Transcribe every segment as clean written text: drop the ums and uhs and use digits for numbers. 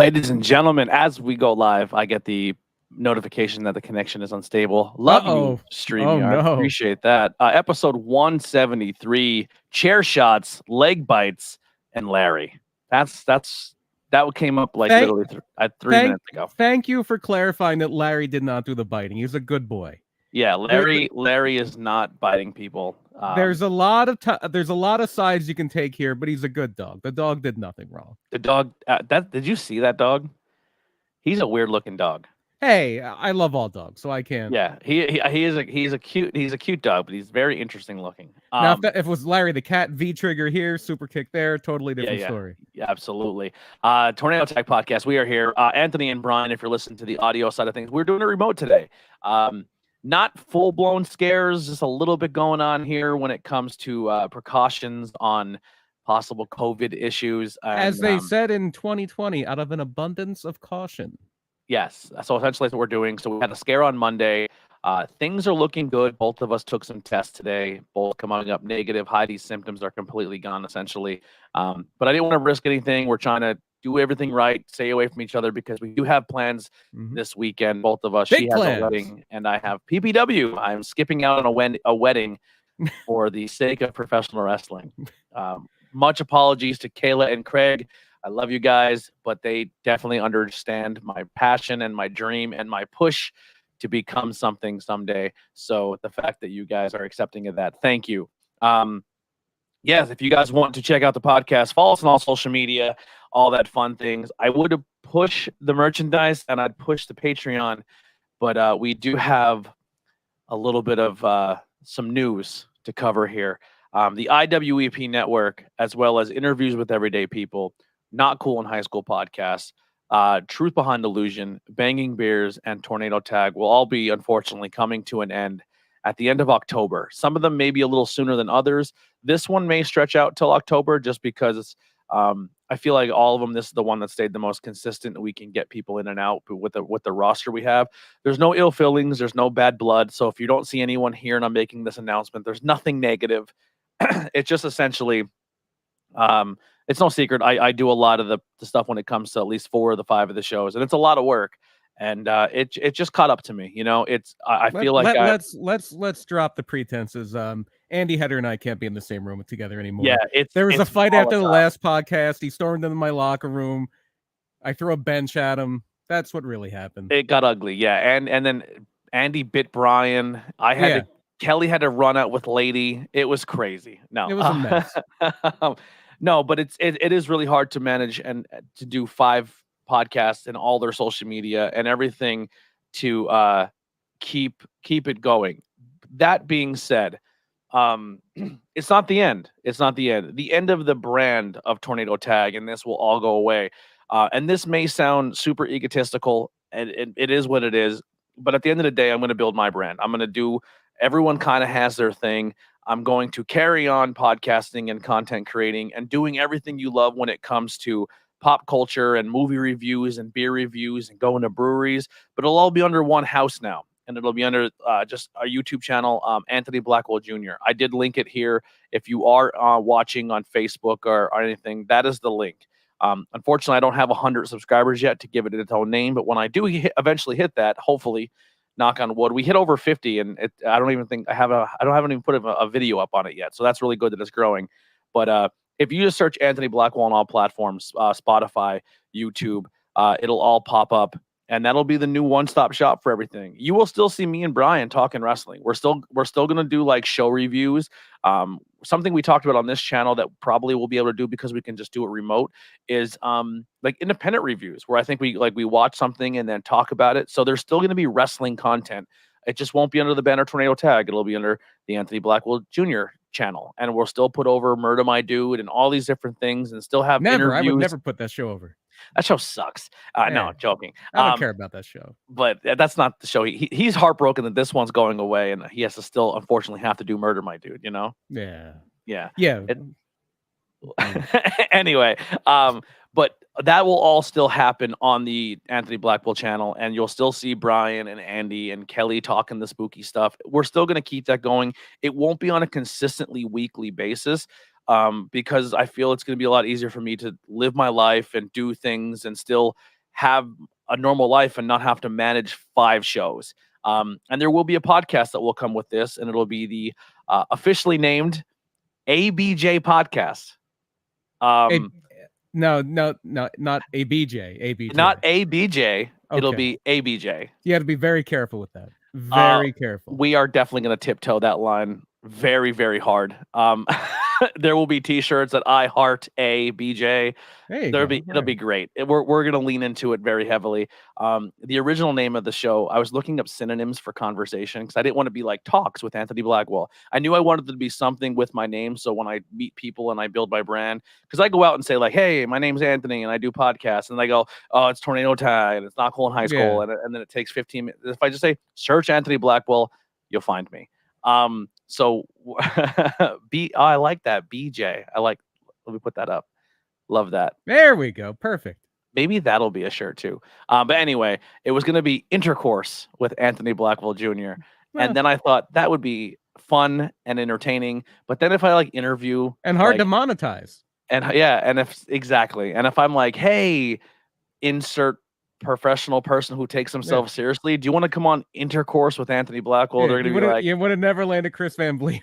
Ladies and gentlemen, as we go live, I get the notification that the connection is unstable. Love you, Oh StreamYard. no. Appreciate that. Episode 173, chair shots, leg bites, and Larry. That came up like Thank- literally 3 minutes ago. Thank you for clarifying that Larry did not do the biting. He's a good boy. Yeah, Larry is not biting people. There's a lot of sides you can take here, but he's a good dog. The dog did nothing wrong. The dog. Did you see that dog? He's a weird looking dog. Hey, I love all dogs, so I can't. Yeah, he's a cute dog, but he's very interesting looking. Now, if it was Larry the cat, V trigger here, super kick there, totally different story. Yeah, absolutely. Tornado Tech Podcast. We are here. Anthony and Brian, if you're listening to the audio side of things, we're doing a remote today. Not full blown scares, just a little bit going on here when it comes to precautions on possible COVID issues. As they said in 2020, out of an abundance of caution. Yes. So essentially that's what we're doing. So we had a scare on Monday. Things are looking good. Both of us took some tests today, both coming up negative. Heidi's symptoms are completely gone, essentially. But I didn't want to risk anything. We're trying to do everything right, stay away from each other because we do have plans this weekend. Both of us. Big she has plans. a wedding, and I have PPW. I'm skipping out on a wedding for the sake of professional wrestling. Much apologies to Kayla and Craig. I love you guys, but they definitely understand my passion and my dream and my push to become something someday. So the fact that you guys are accepting of that, thank you. Yes, if you guys want to check out the podcast, follow us on all social media, all that fun things. I would push the merchandise and I'd push the Patreon, but we do have a little bit of some news to cover here. The IWEP network, as well as interviews with everyday people, Not Cool in High School podcasts, Truth Behind Illusion, Banging Beers, and Tornado Tag will all be, unfortunately, coming to an end at the end of October. Some of them may be a little sooner than others. This one may stretch out till October just because I feel like all of them, this is the one that stayed the most consistent. We can get people in and out with the roster we have. There's no ill feelings. There's no bad blood. So if you don't see anyone here and I'm making this announcement, there's nothing negative. It's just essentially... it's no secret. I do a lot of the stuff when it comes to at least 4 of the 5 of the shows, and it's a lot of work. And it just caught up to me. You know, I feel like let's drop the pretenses. Andy Header and I can't be in the same room together anymore. Yeah, there was a fight after the last podcast. He stormed into my locker room. I threw a bench at him. That's what really happened. It got ugly. Yeah, and then Andy bit Brian. Kelly had to run out with Lady. It was crazy. No, it was a mess. No, but it is really hard to manage and to do 5 podcasts and all their social media and everything to keep it going. That being said, it's not the end. It's not the end. The end of the brand of Tornado Tag, and this will all go away. And this may sound super egotistical, and it is what it is. But at the end of the day, I'm going to build my brand. I'm going to do. Everyone kind of has their thing. I'm going to carry on podcasting and content creating and doing everything you love when it comes to pop culture and movie reviews and beer reviews and going to breweries. But it'll all be under one house now. And it'll be under just our YouTube channel, Anthony Blackwell Jr. I did link it here. If you are watching on Facebook or anything, that is the link. Unfortunately, I don't have 100 subscribers yet to give it its own name. But when I do eventually hit that, hopefully, knock on wood, we hit over 50, and I don't even think I haven't even put a video up on it yet. So that's really good that it's growing. But if you just search Anthony Blackwell on all platforms, Spotify, YouTube, it'll all pop up, and that'll be the new one-stop shop for everything. You will still see me and Brian talking wrestling. We're still gonna do like show reviews. Something we talked about on this channel that probably we'll be able to do because we can just do it remote is like independent reviews where I think we watch something and then talk about it. So there's still going to be wrestling content. It just won't be under the banner Tornado Tag. It'll be under the Anthony Blackwell Jr. channel, and we'll still put over Murder My Dude and all these different things, and still have interviews. I would never put that show over. That show sucks. No, I'm joking. I don't care about that show. But that's not the show. He's heartbroken that this one's going away, and he has to still, unfortunately, have to do Murder My Dude, you know? Yeah. Anyway, but that will all still happen on the Anthony Blackwell channel, and you'll still see Brian and Andy and Kelly talking the spooky stuff. We're still going to keep that going. It won't be on a consistently weekly basis. because I feel it's going to be a lot easier for me to live my life and do things and still have a normal life and not have to manage 5 shows. And there will be a podcast that will come with this, and it'll be the officially named ABJ podcast. No, not ABJ. ABJ. Not ABJ. It'll Okay. be ABJ. You have to be very careful with that. Very careful. We are definitely going to tiptoe that line very, very hard. There will be T-shirts that I heart ABJ. It'll be great. We're going to lean into it very heavily. The original name of the show, I was looking up synonyms for conversation because I didn't want to be like Talks with Anthony Blackwell. I knew I wanted to be something with my name. So when I meet people and I build my brand, because I go out and say like, hey, my name's Anthony and I do podcasts, and they go, oh, it's Tornado Tag and it's Not Cool in High School, and then it takes 15 minutes. If I just say search Anthony Blackwell, you'll find me. So I like that. BJ. Let me put that up. Love that. There we go. Perfect. Maybe that'll be a shirt too. But anyway, it was going to be Intercourse with Anthony Blackwell Jr. And then I thought that would be fun and entertaining. But then if I like interview and hard to monetize. And if I'm like, hey, insert professional person who takes themselves seriously, do you want to come on Intercourse with Anthony Blackwell? They're gonna be like, you would have never landed Chris Van Vliet.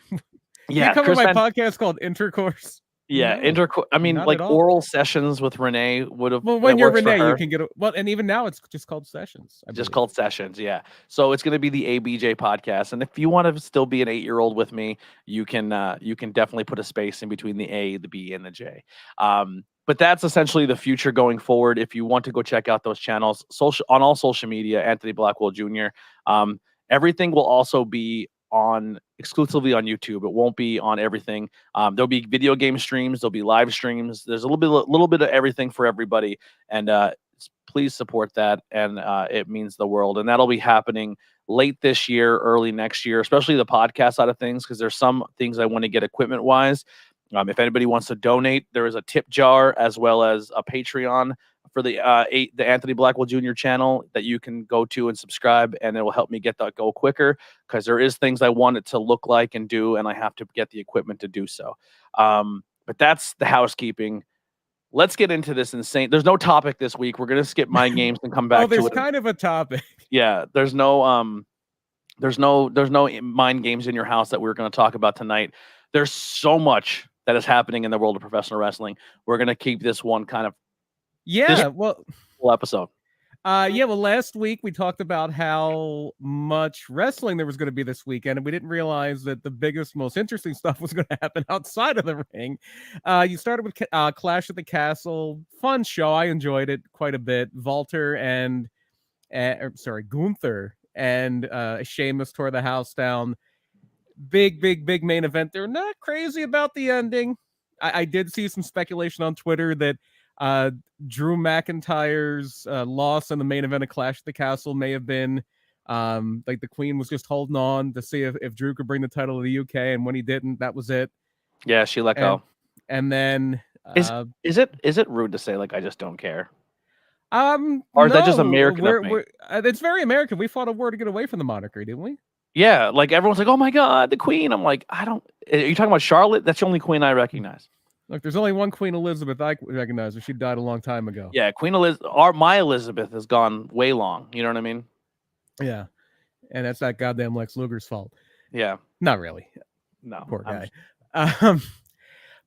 Yeah, you come on my podcast called Intercourse. Yeah, Intercourse. I mean, like oral sessions with Renee would have. Well, when you're Renee, you can get and even now it's just called Sessions. Just called Sessions, yeah. So it's going to be the ABJ podcast, and if you want to still be an 8-year-old with me, you can definitely put a space in between the A, the B, and the J. But that's essentially the future going forward. If you want to go check out those channels, on all social media, Anthony Blackwell Jr. Everything will also be exclusively on YouTube. It won't be on everything. There'll be video game streams. There'll be live streams. There's a little bit of everything for everybody. And please support that. And it means the world. And that'll be happening late this year, early next year, especially the podcast side of things, because there's some things I want to get equipment wise. If anybody wants to donate, there is a tip jar as well as a Patreon for the Anthony Blackwell Jr. channel that you can go to and subscribe, and it will help me get that go quicker, because there is things I want it to look like and do, and I have to get the equipment to do so. But that's the housekeeping. Let's get into this insane. There's no topic this week. We're gonna skip mind games and come back to it. There's kind of a topic. Yeah, there's no mind games in your house that we're going to talk about tonight. There's so much that is happening in the world of professional wrestling. We're going to keep this one kind of full episode. Well, last week we talked about how much wrestling there was going to be this weekend, and we didn't realize that the biggest, most interesting stuff was going to happen outside of the ring. You started with Clash at the Castle. Fun show. I enjoyed it quite a bit. Gunther and Sheamus tore the house down. Big main event. They're not crazy about the ending. I did see some speculation on Twitter that Drew McIntyre's loss in the main event of Clash at the Castle may have been like the Queen was just holding on to see if Drew could bring the title to the UK, and when he didn't, that was it. Yeah, she let go. And then is it rude to say like I just don't care? Or is that just American of me? It's very American. We fought a war to get away from the moniker, didn't we? Yeah, like everyone's like, "Oh my God, the Queen!" I'm like, I don't. Are you talking about Charlotte? That's the only Queen I recognize. Look, there's only one Queen Elizabeth I recognize, and she died a long time ago. Yeah, Queen Elizabeth. My Elizabeth has gone way long. You know what I mean? Yeah, and that's that goddamn Lex Luger's fault. Yeah, not really. No, poor guy.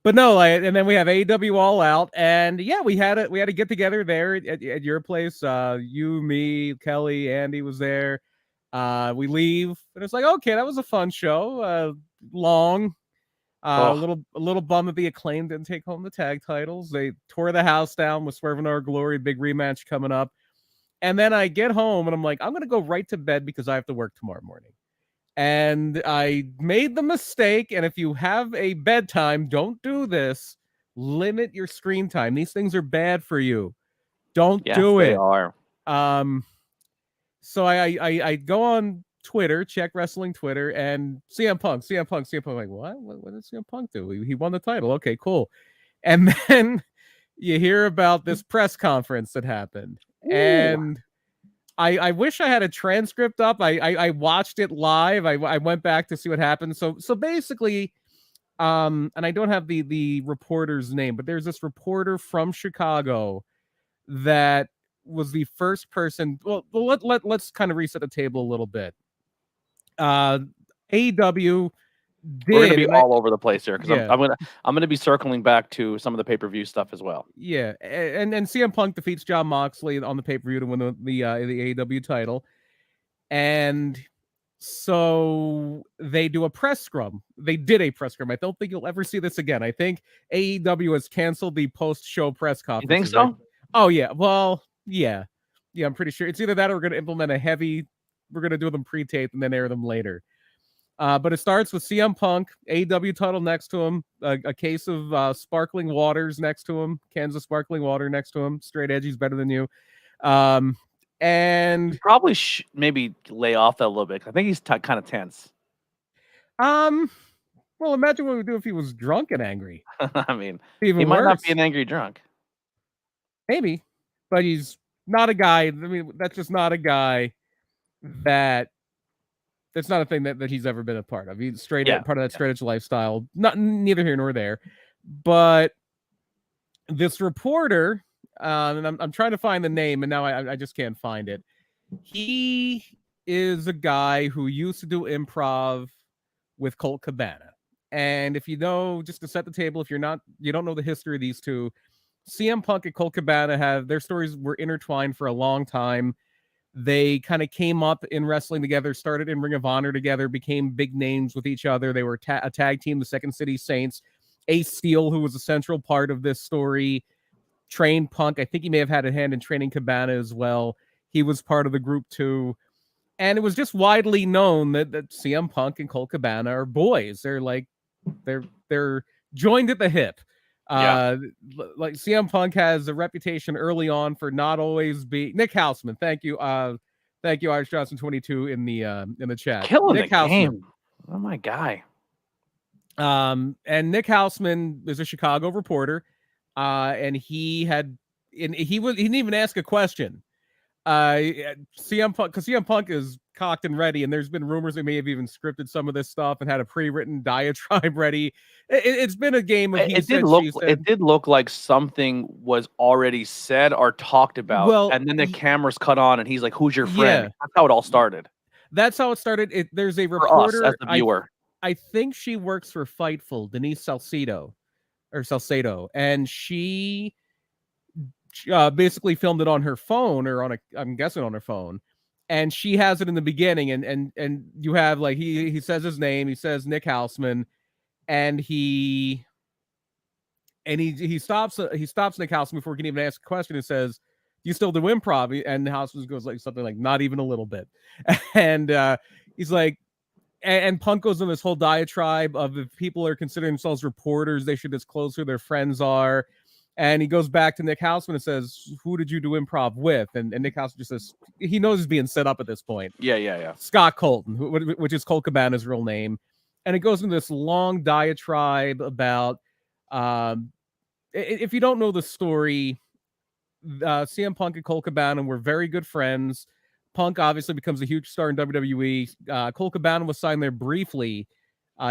But no, and then we have AEW All Out, and yeah, we had a get together there at your place. You, me, Kelly, Andy was there. We leave, and it's like, okay, that was a fun show. Long, a little bummed that the Acclaimed didn't take home the tag titles. They tore the house down with Swerve in Our Glory, big rematch coming up. And then I get home, and I'm like, I'm gonna go right to bed because I have to work tomorrow morning. And I made the mistake, and if you have a bedtime, don't do this. Limit your screen time. These things are bad for you. Don't do it. They are. So I go on Twitter, check wrestling Twitter, and CM Punk. Like, what did CM Punk do? He won the title. Okay, cool. And then you hear about this press conference that happened. Ooh. And I wish I had a transcript up. I watched it live. I went back to see what happened. So basically, And I don't have the reporter's name, but there's this reporter from Chicago that was the first person. Well, let's kind of reset the table a little bit. AEW We're gonna did, be and I all over the place here because yeah I'm gonna be circling back to some of the pay-per-view stuff as well. yeah, and CM Punk defeats Jon Moxley on the pay per view to win the AEW title, and so they do a press scrum. They did a press scrum. I don't think you'll ever see this again. I think AEW has canceled the post show press You think conferences. so? Oh yeah, well yeah, I'm pretty sure it's either that or we're going to implement a heavy. We're going to do them pre-taped and then air them later. But it starts with CM Punk, AEW title next to him, a case of sparkling waters next to him, cans of sparkling water next to him. Straight edge, he's better than you. You And probably maybe lay off that a little bit. I think he's kind of tense. um, well, imagine what we would do if he was drunk and angry. I mean, he Even might not worse, be an angry drunk. maybe, but he's not a guy. I mean, that's just not a guy that. That's not a thing that he's ever been a part of. He's straight part of that straight edge lifestyle. Not neither here nor there, but this reporter, and I'm trying to find the name, and now I just can't find it. He is a guy who used to do improv with Colt Cabana. And if you know, just to set the table, if you don't know the history of these two, CM Punk and Colt Cabana have their stories were intertwined for a long time. They kind of came up in wrestling together, started in Ring of Honor together, became big names with each other. They were a tag team, the Second City Saints. Ace Steel, who was a central part of this story, trained Punk. I think he may have had a hand in training Cabana as well. He was part of the group too. And it was just widely known that CM Punk and Colt Cabana are boys. They're joined at the hip. Like CM Punk has a reputation early on for not always being Nick Houseman. Thank you, Irish Johnson 22 in the chat. Killing Nick the Houseman. game. Oh my guy. And Nick Houseman is a Chicago reporter, and he didn't even ask a question. CM Punk, because CM Punk is cocked and ready, and there's been rumors they may have even scripted some of this stuff and had a pre-written diatribe ready. It's been a game of It did look like something was already said or talked about, well, and then the cameras cut on, and he's like, "Who's your friend?" Yeah. That's how it all started. That's how it started. There's a For us reporter as the viewer. I think she works for Fightful, Denise Salcedo, and she basically filmed it on her phone or I'm guessing on her phone, and she has it in the beginning, and you have like he says his name, he says Nick Houseman, and he stops Nick Houseman before he can even ask a question and says, "Do you still do improv?" And Houseman goes like something like, "Not even a little bit," and he's like. And Punk goes in this whole diatribe of if people are considering themselves reporters, they should disclose who their friends are. And he goes back to Nick Houseman and says, "Who did you do improv with?" And Nick Houseman just says, he knows he's being set up at this point. Yeah. Scott Colton, which is Colt Cabana's real name. And it goes into this long diatribe about, if you don't know the story, CM Punk and Colt Cabana were very good friends. Punk obviously becomes a huge star in WWE. Colt Cabana was signed there briefly.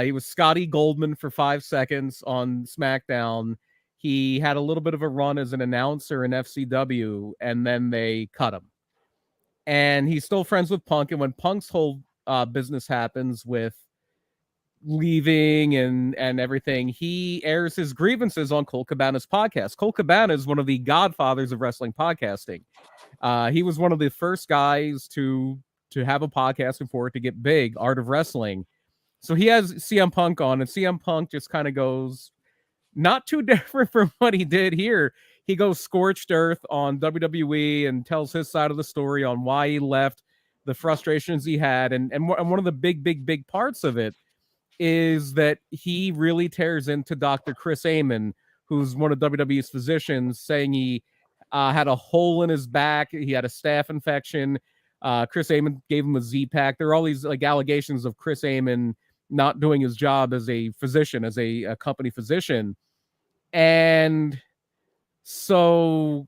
He was Scotty Goldman for 5 seconds on SmackDown. He had a little bit of a run as an announcer in FCW, and then they cut him. And he's still friends with Punk. And when Punk's whole business happens with leaving and everything, he airs his grievances on Colt Cabana's podcast. Colt Cabana is one of the godfathers of wrestling podcasting. He was one of the first guys to have a podcast and for it to get big, Art of Wrestling. So he has CM Punk on, and CM Punk just kind of goes not too different from what he did here. He goes scorched earth on WWE and tells his side of the story on why he left, the frustrations he had, and one of the big parts of it is that he really tears into Dr. Chris Amon, who's one of WWE's physicians, saying he had a hole in his back. He had a staph infection. Chris Amon gave him a Z-Pack. There are all these like allegations of Chris Amon not doing his job as a physician, as a company physician. And so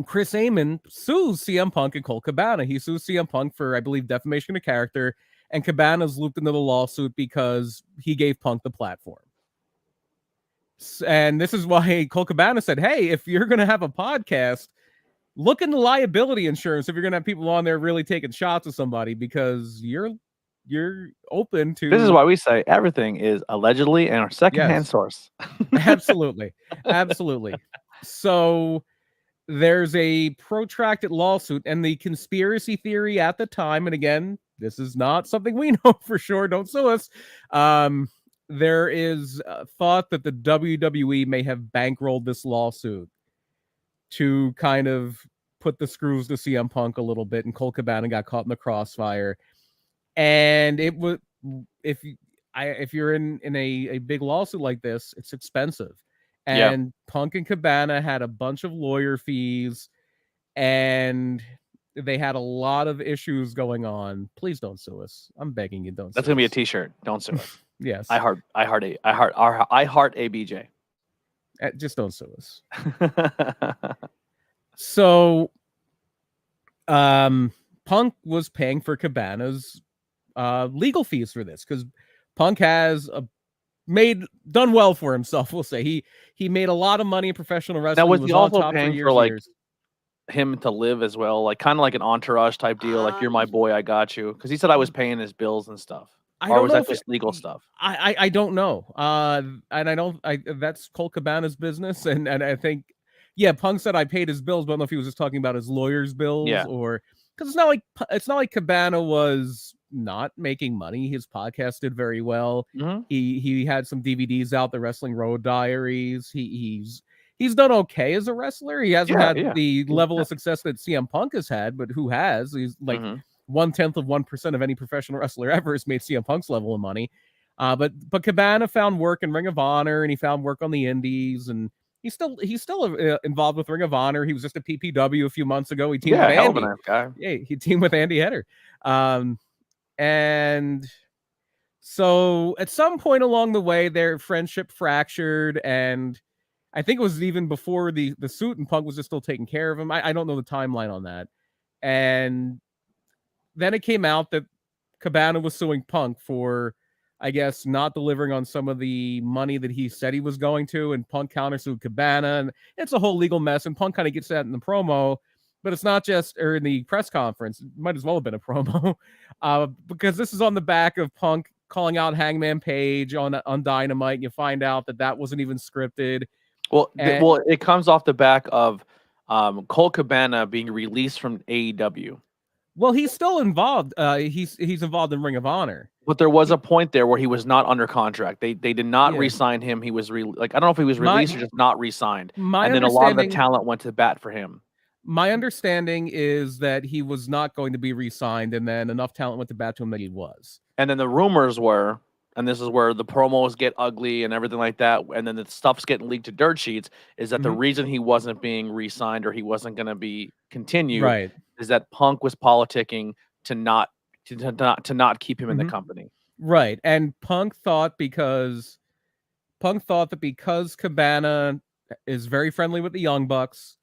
Chris Amon sues CM Punk and Colt Cabana. He sues CM Punk for, I believe, defamation of character, and Cabana's looped into the lawsuit because he gave Punk the platform. And this is why Colt Cabana said, hey, if you're going to have a podcast, look into liability insurance if you're going to have people on there really taking shots of somebody, because you're open to. This is why we say everything is allegedly and our secondhand source. Absolutely. Absolutely. So there's a protracted lawsuit, and the conspiracy theory at the time, and again, this is not something we know for sure, don't sue us. There is thought that the WWE may have bankrolled this lawsuit to kind of put the screws to CM Punk a little bit, and Colt Cabana got caught in the crossfire. And it would, if you're in a big lawsuit like this, it's expensive. And Punk and Cabana had a bunch of lawyer fees, and they had a lot of issues going on. Please don't sue us. I'm begging you, don't. That's gonna be a T-shirt. Don't sue us. Yes. I heart ABJ. Just don't sue us. So, Punk was paying for Cabana's legal fees for this, because Punk has done well for himself. We'll say he made a lot of money in professional wrestling. Now, was he also top paying for like him to live as well, like kind of like an entourage type deal, like you're my boy, I got you? Because he said I was paying his bills and stuff. Or was that just legal stuff? I don't know. And I don't. That's Colt Cabana's business, and I think, yeah, Punk said I paid his bills, but I don't know if he was just talking about his lawyer's bills, or because it's not like Cabana was not making money. His podcast did very well. Mm-hmm. He had some DVDs out, the Wrestling Road Diaries. He's done okay as a wrestler. He hasn't had the level of success that CM Punk has had, but who has? He's like 1/10 of 1% of any professional wrestler ever has made CM Punk's level of money. But Cabana found work in Ring of Honor, and he found work on the Indies, and he's still involved with Ring of Honor. He was just a PPW a few months ago. He teamed with Andy. Yeah, he teamed with Andy Hedder. And so at some point along the way, their friendship fractured, and I think it was even before the suit, and Punk was just still taking care of him. I don't know the timeline on that. And then it came out that Cabana was suing Punk for, I guess, not delivering on some of the money that he said he was going to, and Punk countersued Cabana, and it's a whole legal mess, and Punk kind of gets that in the promo, but it's not just, or in the press conference, it might as well have been a promo, because this is on the back of Punk calling out Hangman Page on Dynamite, and you find out that wasn't even scripted. Well, it comes off the back of Colt Cabana being released from AEW. Well, he's still involved. He's involved in Ring of Honor. But there was a point there where he was not under contract. They did not re-sign him. He was I don't know if he was released or just not re-signed. And then a lot of the talent went to bat for him. My understanding is that he was not going to be re-signed, and then enough talent went to bat to him that he was. And then the rumors were, and this is where the promos get ugly and everything like that, and then the stuff's getting leaked to dirt sheets, is that the reason he wasn't being re-signed or he wasn't going to be continued is that Punk was politicking to not keep him in the company. Right. And Punk thought that because Cabana is very friendly with the Young Bucks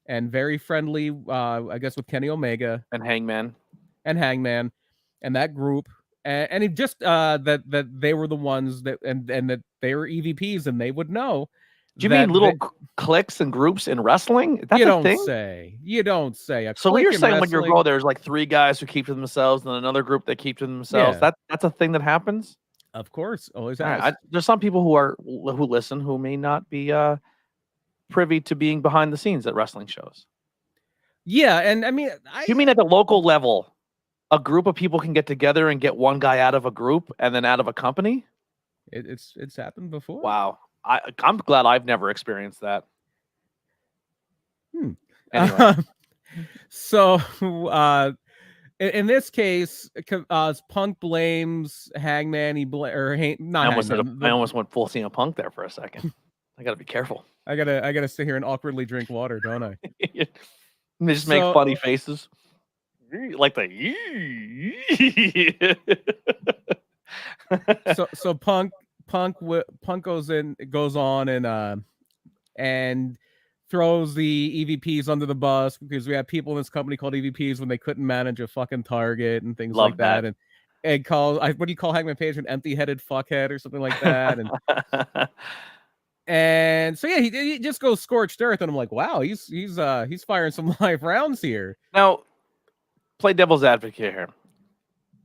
and very friendly, I guess, with Kenny Omega and Hangman and that group, and it just that they were the ones that and that they were EVPs and they would know. Do you mean little cliques and groups in wrestling? That's a thing? You don't say. So you're saying when you go, there's like 3 guys who keep to themselves, and then another group that keep to themselves. Yeah. That's a thing that happens. Of course, always happens. There's some people who listen who may not be privy to being behind the scenes at wrestling shows. Yeah, and I mean, you mean at the local level, a group of people can get together and get one guy out of a group and then out of a company? It's happened before. Wow. I'm glad I've never experienced that. Anyway. So in this case, Punk blames Hangman. I almost went full CM Punk there for a second. I gotta be careful. I gotta sit here and awkwardly drink water, don't I? They just make funny faces, like the. So Punk goes on and throws the EVPs under the bus, because we have people in this company called EVPs when they couldn't manage a fucking target and things like that. And calls, what do you call Hangman Page, an empty-headed fuckhead or something like that? And And so yeah, he just goes scorched earth, and I'm like, wow, he's firing some live rounds here. Now, play devil's advocate here.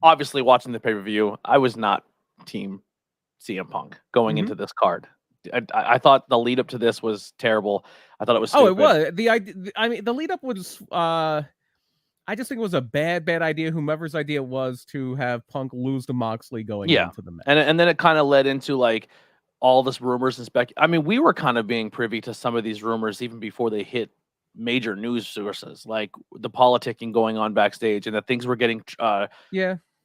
Obviously, watching the pay-per-view, I was not team CM Punk going into this card. I thought the lead up to this was terrible. I thought it was stupid. Oh, it was I mean, the lead up was. I just think it was a bad idea. Whomever's idea it was to have Punk lose to Moxley going into the match, and then it kind of led into like all this rumors and spec. I mean, we were kind of being privy to some of these rumors even before they hit major news sources, like the politicking going on backstage and that things were getting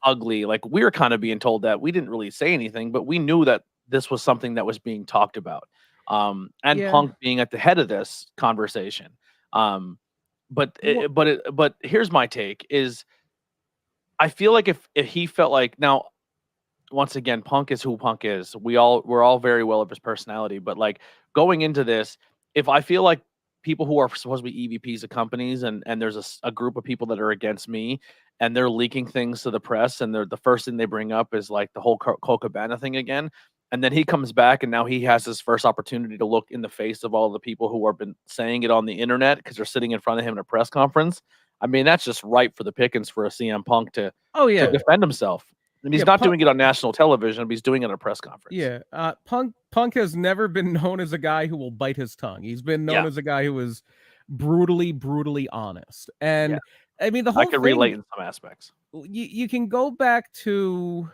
ugly. Like we were kind of being told that. We didn't really say anything, but we knew that this was something that was being talked about. And Punk being at the head of this conversation. But here's my take is I feel like if he felt like now once again, Punk is who Punk is. We're all very well of his personality, but like going into this, if I feel like people who are supposed to be EVPs of companies and there's a group of people that are against me and they're leaking things to the press and the first thing they bring up is like the whole Cole Cabana thing again. And then he comes back and now he has his first opportunity to look in the face of all the people who have been saying it on the internet because they're sitting in front of him in a press conference. I mean, that's just ripe for the pickings for a CM Punk to defend himself. And he's not doing it on national television, but he's doing it at a press conference. Yeah. Punk has never been known as a guy who will bite his tongue. He's been known as a guy who is brutally honest. And I mean, the whole I can relate in some aspects. You can go back to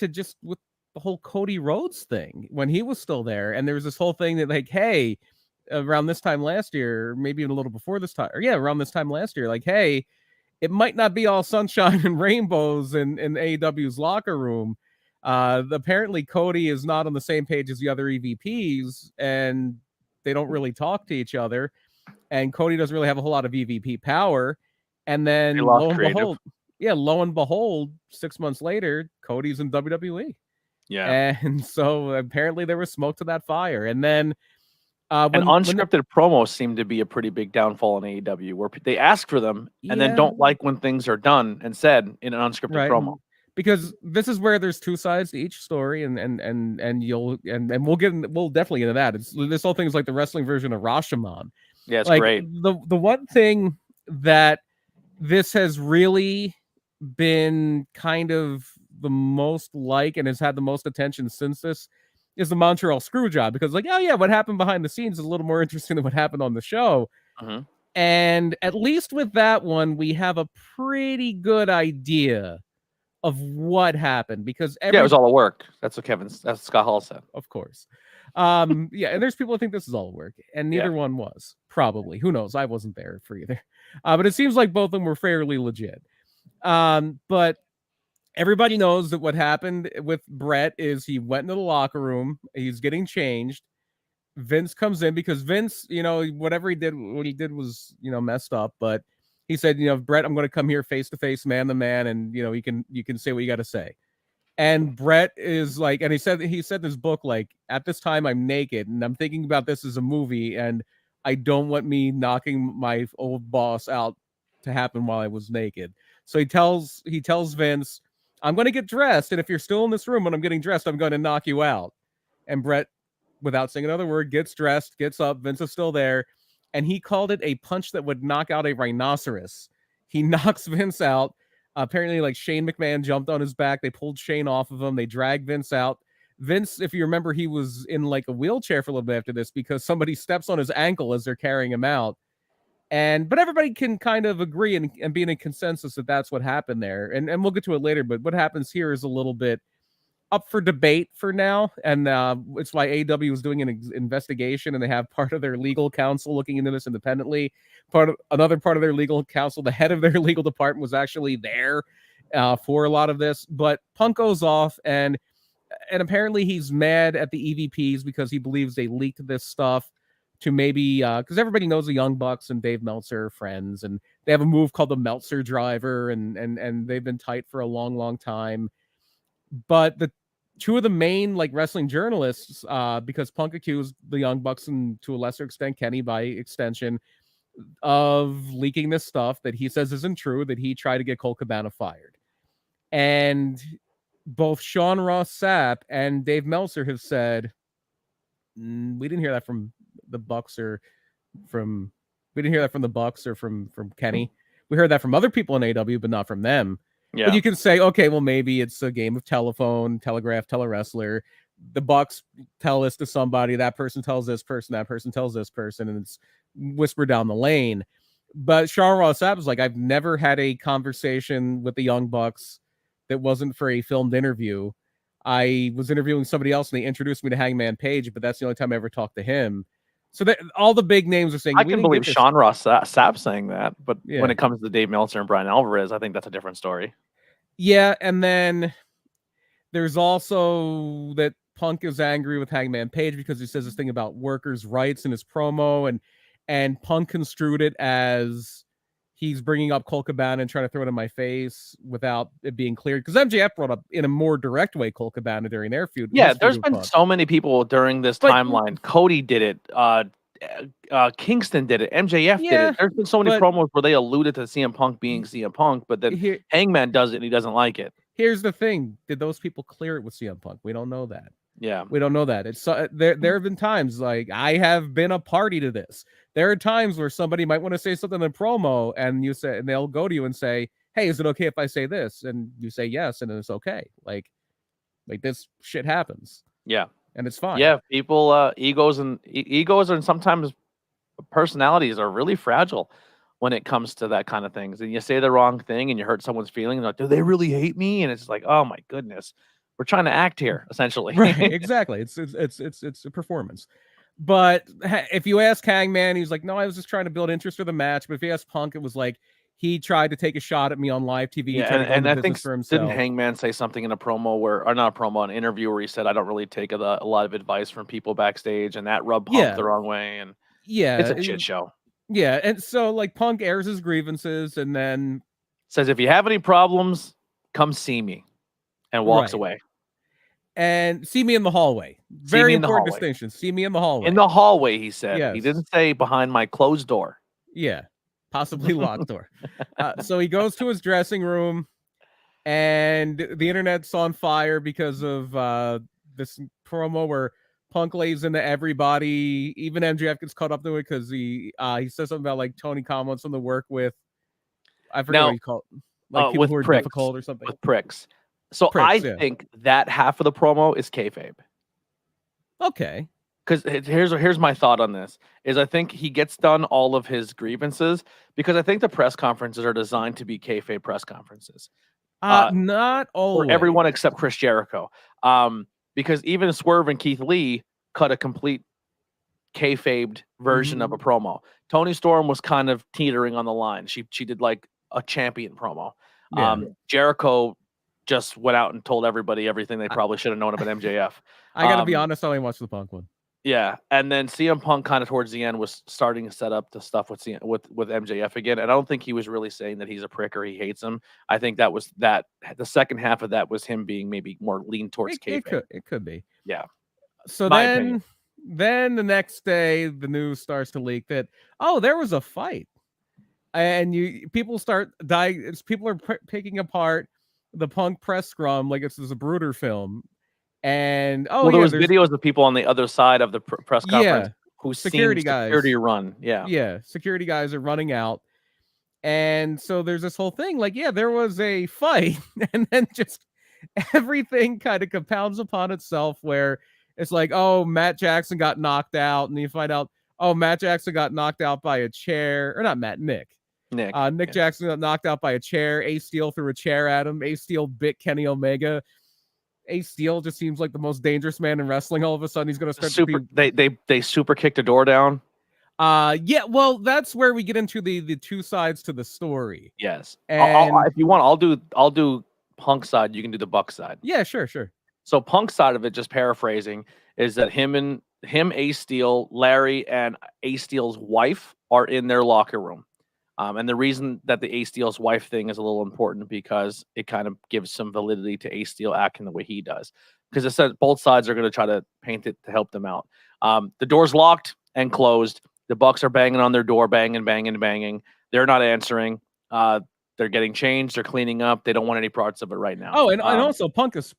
just with the whole Cody Rhodes thing when he was still there. And there was this whole thing that like, hey, around this time last year, maybe even a little before this time, around this time last year, like, hey, it might not be all sunshine and rainbows in AEW's locker room. Apparently, Cody is not on the same page as the other EVPs, and they don't really talk to each other. And Cody doesn't really have a whole lot of EVP power. And then lo and behold, 6 months later, Cody's in WWE. Yeah. And so apparently there was smoke to that fire. And then and unscripted promos seem to be a pretty big downfall in AEW, where they ask for them and then don't like when things are done and said in an unscripted promo. Because this is where there's two sides to each story, and we'll definitely get into that. This whole thing is like the wrestling version of Rashomon. Yeah, it's like, great. The one thing that this has really been kind of the most like and has had the most attention since this is the Montreal screw job, because like, oh yeah, what happened behind the scenes is a little more interesting than what happened on the show. And at least with that one, we have a pretty good idea of what happened, because it was all a work. That's what Scott Hall said. Of course. And there's people who think this is all work, and neither one was. Probably. Who knows? I wasn't there for either. But it seems like both of them were fairly legit. But everybody knows that what happened with Brett is he went into the locker room. He's getting changed. Vince comes in because Vince, what he did was, messed up. But he said, Brett, I'm going to come here face to face, man to man, and you can say what you got to say. And Brett is like, and he said in his book, like, at this time I'm naked and I'm thinking about this as a movie, and I don't want me knocking my old boss out to happen while I was naked. So he tells Vince, I'm going to get dressed, and if you're still in this room when I'm getting dressed, I'm going to knock you out. And Brett, without saying another word, gets dressed, gets up. Vince is still there, and he called it a punch that would knock out a rhinoceros. He knocks Vince out. Apparently, like, Shane McMahon jumped on his back. They pulled Shane off of him. They dragged Vince out. Vince, if you remember, he was in like a wheelchair for a little bit after this because somebody steps on his ankle as they're carrying him out. But everybody can kind of agree and be in a consensus that that's what happened there. And we'll get to it later, but what happens here is a little bit up for debate for now. And it's why AEW is doing an investigation, and they have part of their legal counsel looking into this independently. Another part of their legal counsel, the head of their legal department, was actually there for a lot of this. But Punk goes off, and apparently he's mad at the EVPs because he believes they leaked this stuff to maybe because everybody knows the Young Bucks and Dave Meltzer are friends, and they have a move called the Meltzer Driver, and they've been tight for a long time. But the two of the main like wrestling journalists, because Punk accused the Young Bucks and to a lesser extent Kenny by extension of leaking this stuff that he says isn't true, that he tried to get Cole Cabana fired. And both Sean Ross Sapp and Dave Meltzer have said, We didn't hear that from the Bucks or from we didn't hear that from the Bucks or from Kenny. We heard that from other people in AW, but not from them. But Yeah. you can say, okay, well, maybe it's a game of telephone, telegraph, telewrestler. The Bucks tell this to somebody, that person tells this person, that person tells this person, and it's whispered down the lane. But Sean Ross Sapp was like, I've never had a conversation with the Young Bucks that wasn't for a filmed interview. I was interviewing somebody else and they introduced me to Hangman Page, but that's the only time I ever talked to him. So that all the big names are saying, I can believe Sean Ross Sapp saying that, but Yeah. when it comes to Dave Meltzer and Brian Alvarez, I think that's a different story. Yeah, and then there's also that Punk is angry with Hangman Page because he says this thing about workers' rights in his promo, and Punk construed it as he's bringing up Colt Cabana and trying to throw it in my face without it being cleared. Because MJF brought up in a more direct way Colt Cabana during their feud. Yeah, there's been so many people during this timeline. Cody did it. Kingston did it. MJF did it. There's been so many promos where they alluded to CM Punk being CM Punk, but then Hangman does it and he doesn't like it. Here's the thing: did those people clear it with CM Punk? We don't know that. Yeah, we don't know that. It's there have been times, like, I have been a party to this. There are times where somebody might want to say something in promo, and you say, and they'll go to you and say, "Hey, is it okay if I say this?" And you say yes, and it's okay. Like this shit happens. Yeah, and it's fine. Yeah, people egos and sometimes personalities are really fragile when it comes to that kind of things. And you say the wrong thing and you hurt someone's feelings. Like, do they really hate me? And it's like, oh my goodness, we're trying to act here, essentially. Right, exactly. It's a performance. But if you ask Hangman, he's like, no, I was just trying to build interest for the match. But if you ask Punk, it was like he tried to take a shot at me on live TV. Yeah, and I think didn't Hangman say something in a promo or not a promo, an interview where he said, I don't really take a lot of advice from people backstage, and that rubbed Punk the wrong way. And it's a shit show. Yeah, and so like Punk airs his grievances and then says, if you have any problems, come see me, and walks away. And see me in the hallway. Very important distinction. See me in the hallway. In the hallway, he said. Yes. He didn't say behind my closed door. Yeah, possibly locked door. So he goes to his dressing room, and the internet's on fire because of this promo where Punk lays into everybody. Even MJF gets caught up to it because he says something about like Tony Khan wants him to work with. I forget what he called like people who are difficult or something. With pricks. So I think that half of the promo is kayfabe. Okay. Because here's my thought on this is I think he gets done all of his grievances because I think the press conferences are designed to be kayfabe press conferences. Not always. For everyone except Chris Jericho. Because even Swerve and Keith Lee cut a complete kayfabed version of a promo. Toni Storm was kind of teetering on the line. She did like a champion promo. Yeah. Jericho just went out and told everybody everything they probably should have known about MJF. I gotta be honest, I only watched the Punk one. Yeah, and then CM Punk kind of towards the end was starting to set up the stuff with MJF again, and I don't think he was really saying that he's a prick or he hates him. I think that was the second half of that was him being maybe more lean towards kayfabe. It could be. Yeah. So then the next day, the news starts to leak that there was a fight, and people start dying. People are picking apart the Punk press scrum like it's a Bruder film. And there was videos of people on the other side of the press conference who security run. Yeah, security guys are running out. And so there's this whole thing like, there was a fight, and then just everything kind of compounds upon itself where it's like, Matt Jackson got knocked out, and you find out, Matt Jackson got knocked out by a chair, or not Nick Jackson got knocked out by a chair. Ace Steel threw a chair at him. Ace Steel bit Kenny Omega. Ace Steel just seems like the most dangerous man in wrestling. All of a sudden, he's going to start they super kicked a door down. Well, that's where we get into the two sides to the story. Yes, and if you want, I'll do Punk side. You can do the Buck side. Yeah, sure. So Punk side of it, just paraphrasing, is that him, Ace Steel, Larry, and Ace Steel's wife are in their locker room. And the reason that the Ace Steel's wife thing is a little important because it kind of gives some validity to Ace Steel acting the way he does. Because it says both sides are going to try to paint it to help them out. The door's locked and closed. The Bucks are banging on their door, banging. They're not answering. They're getting changed. They're cleaning up. They don't want any parts of it right now. And also Punk is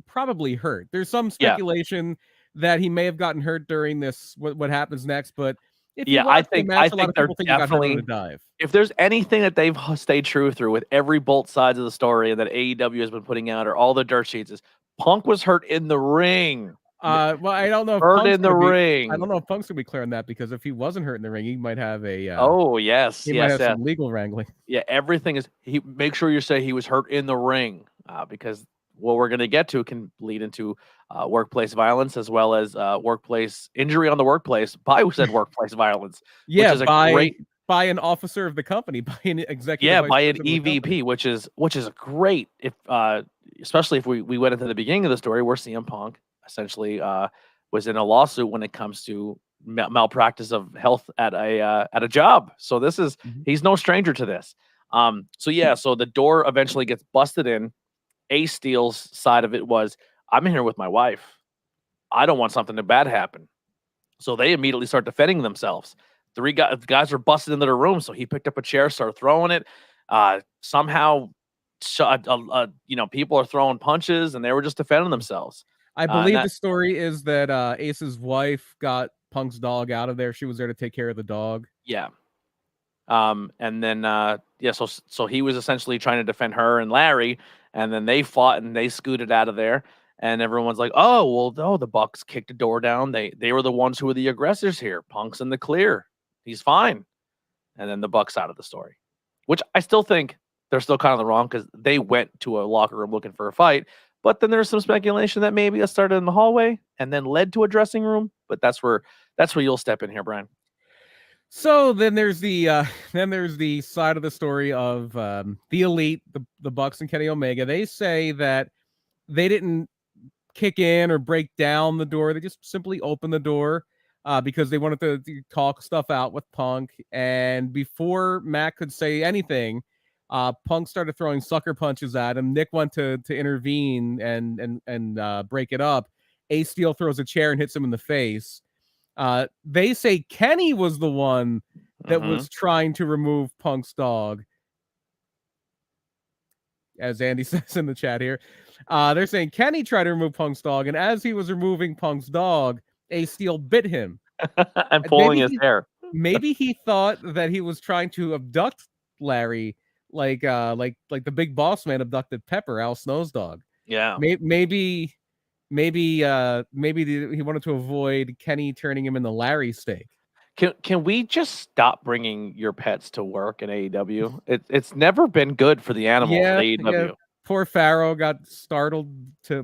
probably hurt. There's some speculation that he may have gotten hurt during this. What happens next? But if you Yeah, I watch the think match, I a lot think of they're people think he got hurt on definitely, the dive. if there's anything that they've stayed true through with every both sides of the story and that AEW has been putting out or all the dirt sheets is Punk was hurt in the ring. Well, I don't know if Hurt Punk's in the gonna be. I don't ring. know if Punk's gonna be clear on that because if he wasn't hurt in the ring, he might have a. Oh, yes, He might yes, have yes. some legal wrangling. Yeah, everything is he make sure you say he was hurt in the ring, because what we're gonna get to can lead into workplace violence as well as workplace injury on the workplace by said workplace violence, which Yeah, is a great by an officer of the company, by an executive yeah, vice by an president of the company. EVP, which is great if especially if we went into the beginning of the story where CM Punk essentially was in a lawsuit when it comes to malpractice of health at a job. So this is Mhm. he's no stranger to this. So yeah, so the door eventually gets busted in. Ace Steel's side of it was, I'm in here with my wife. I don't want something bad happen. So they immediately start defending themselves. Three guys were busted into the room, so he picked up a chair, started throwing it. Somehow, people are throwing punches, and they were just defending themselves. I And believe that, the story is that Ace's wife got Punk's dog out of there. She was there to take care of the dog. yeah. And then, so he was essentially trying to defend her and Larry, and then they fought and they scooted out of there. And everyone's like, "Oh, well, no, the Bucks kicked the door down. They were the ones who were the aggressors here. Punk's in the clear. He's fine." And then the Bucks out of the story, which I still think they're still kind of the wrong because they went to a locker room looking for a fight. But then there's some speculation that maybe it started in the hallway and then led to a dressing room. But that's where you'll step in here, Brian. So then there's the side of the story of the Elite, the Bucks and Kenny Omega. They say that they didn't kick in or break down the door. They just simply opened the door because they wanted to talk stuff out with Punk. And before Mac could say anything, Punk started throwing sucker punches at him. Nick went to intervene and break it up. Ace Steel throws a chair and hits him in the face. They say Kenny was the one that was trying to remove Punk's dog. As Andy says in the chat here, they're saying Kenny tried to remove Punk's dog, and as he was removing Punk's dog, Ace Steel bit him. And pulling his hair. Maybe he thought that he was trying to abduct Larry, like the big boss man abducted Pepper, Al Snow's dog. Yeah. Maybe he wanted to avoid Kenny turning him into Larry steak. Can we just stop bringing your pets to work in AEW? It's never been good for the animals at AEW. Yeah. Poor Pharaoh got startled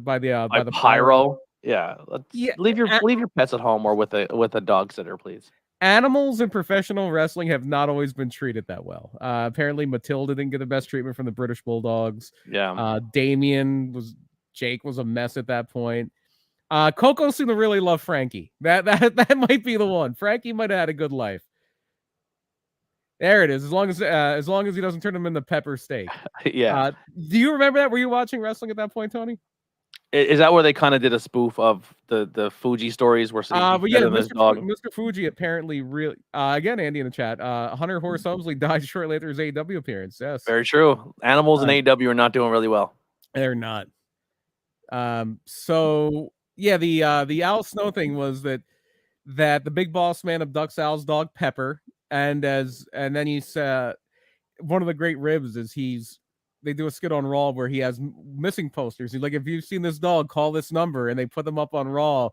by the pyro. Yeah, leave your pets at home or with a dog sitter, please. Animals in professional wrestling have not always been treated that well. Apparently, Matilda didn't get the best treatment from the British Bulldogs. Yeah. Jake was a mess at that point. Coco seemed to really love Frankie. That might be the one. Frankie might have had a good life. There it is. As long as he doesn't turn him into pepper steak. Yeah. Do you remember that? Were you watching wrestling at that point, Tony? Is that where they kind of did a spoof of the Fuji stories where Mr. Fuji apparently really again, Andy in the chat. Hunter Horace Helmsley died shortly after his AEW appearance. Yes. Very true. Animals in AEW are not doing really well. They're not. So yeah, the Al Snow thing was that the big boss man abducts Al's dog Pepper, and then he's one of the great ribs is they do a skit on Raw where he has missing posters. He's like, if you've seen this dog, call this number, and they put them up on Raw.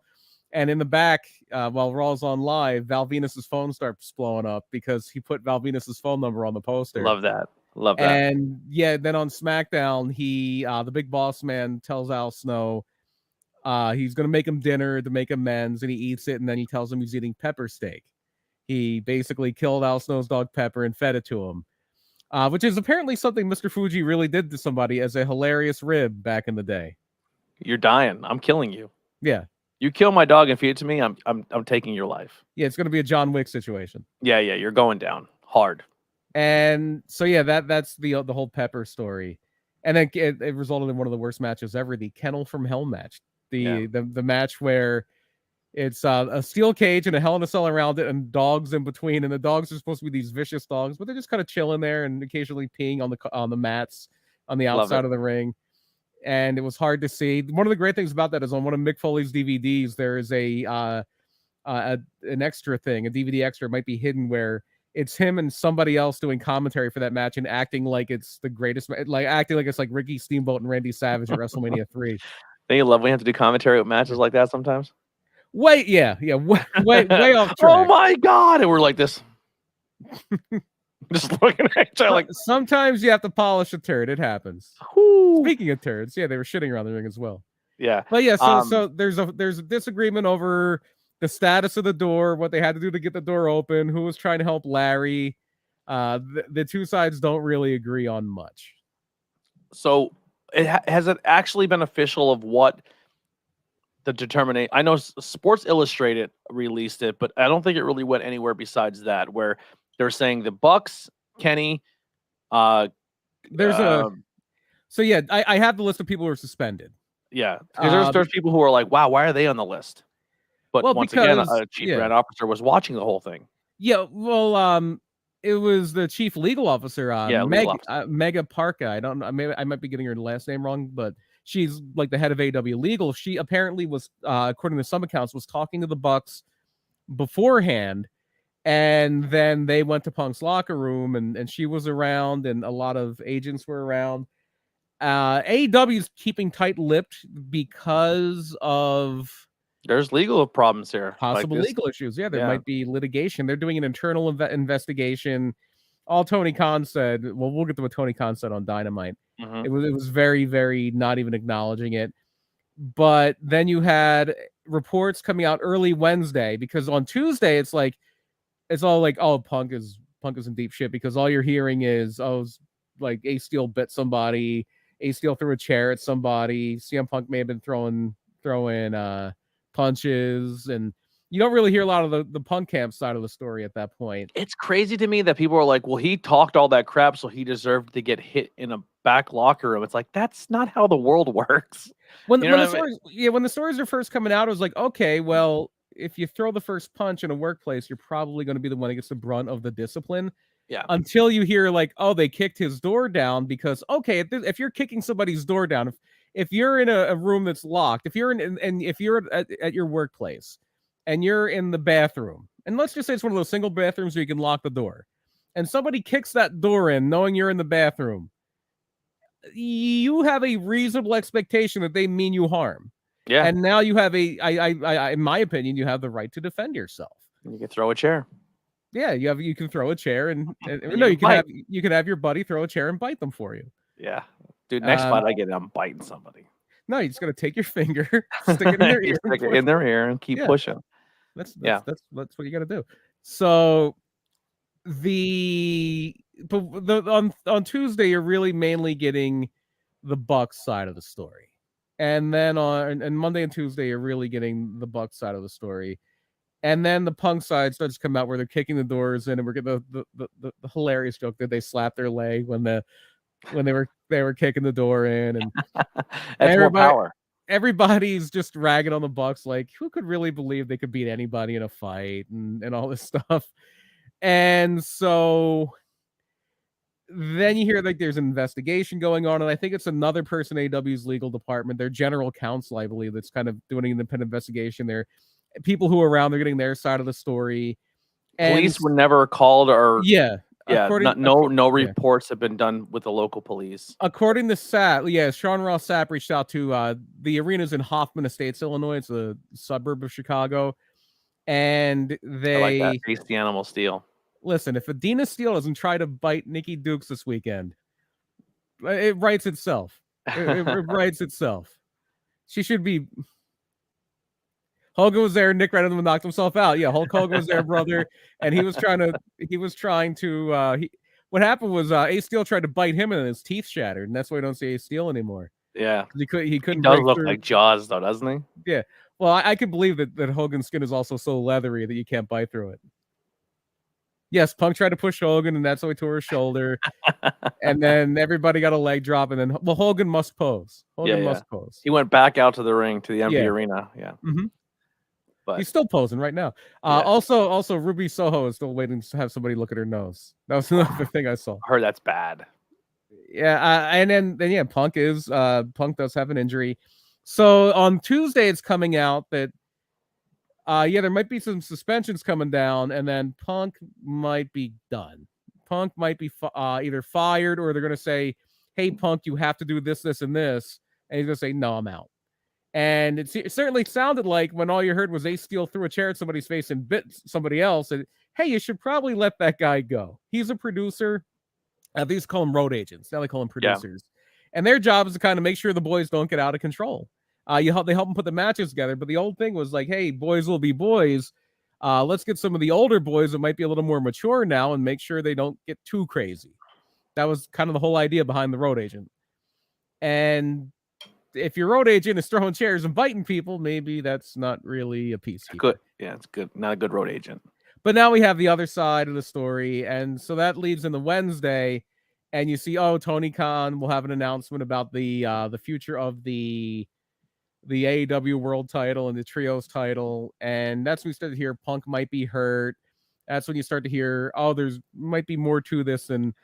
And in the back, while Raw's on live, Val Venus's phone starts blowing up because he put Val Venus's phone number on the poster. Love that. And yeah, then on SmackDown, the big boss man tells Al Snow he's gonna make him dinner to make amends, and he eats it, and then he tells him he's eating pepper steak. He basically killed Al Snow's dog Pepper and fed it to him. Which is apparently something Mr. Fuji really did to somebody as a hilarious rib back in the day. You're dying. I'm killing you. Yeah. You kill my dog and feed it to me, I'm taking your life. Yeah, it's gonna be a John Wick situation. Yeah, you're going down hard. And so yeah, that's the whole Pepper story. And then it resulted in one of the worst matches ever, the Kennel from Hell match. The match where it's a steel cage and a Hell in a Cell around it and dogs in between, and the dogs are supposed to be these vicious dogs, but they're just kind of chilling there and occasionally peeing on the mats on the outside of the ring. and it was hard to see. One of the great things about that is on one of Mick Foley's DVDs, there is an extra thing, a DVD extra might be hidden where it's him and somebody else doing commentary for that match and acting like it's the greatest, like acting like it's like Ricky Steamboat and Randy Savage at WrestleMania 3. Don't you love when you have to do commentary with matches like that sometimes? Way way off track. Oh my God! And we're like this, just looking at each other like. Sometimes you have to polish a turd. It happens. Whoo. Speaking of turds, yeah, they were shitting around the ring as well. Yeah, but yeah, so there's a disagreement over the status of the door, what they had to do to get the door open, who was trying to help Larry. The two sides don't really agree on much. So has it actually been official of what the determination? I know Sports Illustrated released it, but I don't think it really went anywhere besides that, where they're saying the Bucks, Kenny, there's so yeah, I have the list of people who are suspended. Yeah, because there's people who are like, wow, why are they on the list? But once again, a chief brand officer was watching the whole thing. Yeah, well, it was the chief legal officer, Mega Parka. I don't know, I might be getting her last name wrong, but she's like the head of AW Legal. She apparently was, according to some accounts, was talking to the Bucks beforehand, and then they went to Punk's locker room, and she was around, and a lot of agents were around. AEW's keeping tight-lipped because of there's legal problems here, possible legal issues. Yeah, there might be litigation. They're doing an internal investigation. All Tony Khan said, well, we'll get to what Tony Khan said on Dynamite. It was very, very not even acknowledging it. But then you had reports coming out early Wednesday, because on Tuesday it's all like, oh, Punk is in deep shit, because all you're hearing is, oh, like Ace Steel bit somebody, Ace Steel threw a chair at somebody, CM Punk may have been throwing punches, and you don't really hear a lot of the Punk camp side of the story at that point. It's crazy to me that people are like, well, he talked all that crap, so he deserved to get hit in a back locker room. It's like, that's not how the world works. When the stories are first coming out, it was like, okay, well, if you throw the first punch in a workplace, you're probably going to be the one that gets the brunt of the discipline. Yeah. Until you hear like, oh, they kicked his door down, because okay, if you're kicking somebody's door down, if you're in a room that's locked, if you're if you're at your workplace and you're in the bathroom, and let's just say it's one of those single bathrooms where you can lock the door, and somebody kicks that door in knowing you're in the bathroom, you have a reasonable expectation that they mean you harm. Yeah. And now you have in my opinion, you have the right to defend yourself. You can throw a chair. Yeah, you can throw a chair and no, you can have your buddy throw a chair and bite them for you. Yeah. Dude, next fight I get, I'm biting somebody. No, you just gotta take your finger, stick it in their ear, stick it in their ear, and keep pushing. That's what you gotta do. So on Tuesday, you're really mainly getting the Bucks side of the story, and then on Monday and Tuesday, you're really getting the Bucks side of the story, and then the Punk side starts to come out where they're kicking the doors in, and we're getting the hilarious joke that they slapped their leg when they were kicking the door in, and that's more power. Everybody's just ragging on the Bucks, like, who could really believe they could beat anybody in a fight and all this stuff. And so then you hear like there's an investigation going on, and I think it's another person in AEW's legal department, their general counsel, I believe, that's kind of doing an independent investigation. There, people who are around, they're getting their side of the story. Police were never called, or no reports have been done with the local police. According to Sapp, Sean Ross Sapp reached out to the arenas in Hoffman Estates, Illinois. It's a suburb of Chicago, and they I like that. Tasty Animal Steel. Listen, if Adina Steele doesn't try to bite Nikki Dukes this weekend, it writes itself. It writes itself. She should be. Hogan was there. Nick Reddington knocked himself out. Yeah, Hulk Hogan was there, brother, and he was trying to. What happened was Ace Steel tried to bite him, and his teeth shattered, and that's why we don't see Ace Steel anymore. Yeah, he couldn't. He does look like Jaws, though, doesn't he? Yeah. Well, I can believe that Hogan's skin is also so leathery that you can't bite through it. Yes, Punk tried to push Hogan, and that's how he tore his shoulder. And then everybody got a leg drop, and then Hogan must pose. Hogan must pose. He went back out to the ring, to the empty arena. Yeah. Mm-hmm. But he's still posing right now. Also, Ruby Soho is still waiting to have somebody look at her nose. That was another thing I saw. I heard that's bad. Yeah, and then yeah, Punk does have an injury. So on Tuesday, it's coming out that yeah, there might be some suspensions coming down, and then Punk might be done. Punk might be either fired, or they're going to say, "Hey, Punk, you have to do this, this, and this," and he's going to say, "No, I'm out." And it certainly sounded like when all you heard was Ace Steel threw a chair at somebody's face and bit somebody else, and hey, you should probably let that guy go. He's a producer. They used to call them road agents. Now they call them Yeah. producers. And their job is to kind of make sure the boys don't get out of control. They help them put the matches together. But the old thing was like, hey, boys will be boys. Let's get some of the older boys that might be a little more mature now and make sure they don't get too crazy. That was kind of the whole idea behind the road agent. And if your road agent is throwing chairs and biting people, maybe that's not really a peacekeeper. Good. Yeah, it's good. Not a good road agent. But now we have the other side of the story, and so that leads into Wednesday, and you see, oh, Tony Khan will have an announcement about the future of the AEW World Title and the Trios title, and that's when you start to hear Punk might be hurt. That's when you start to hear, oh, there's might be more to this, and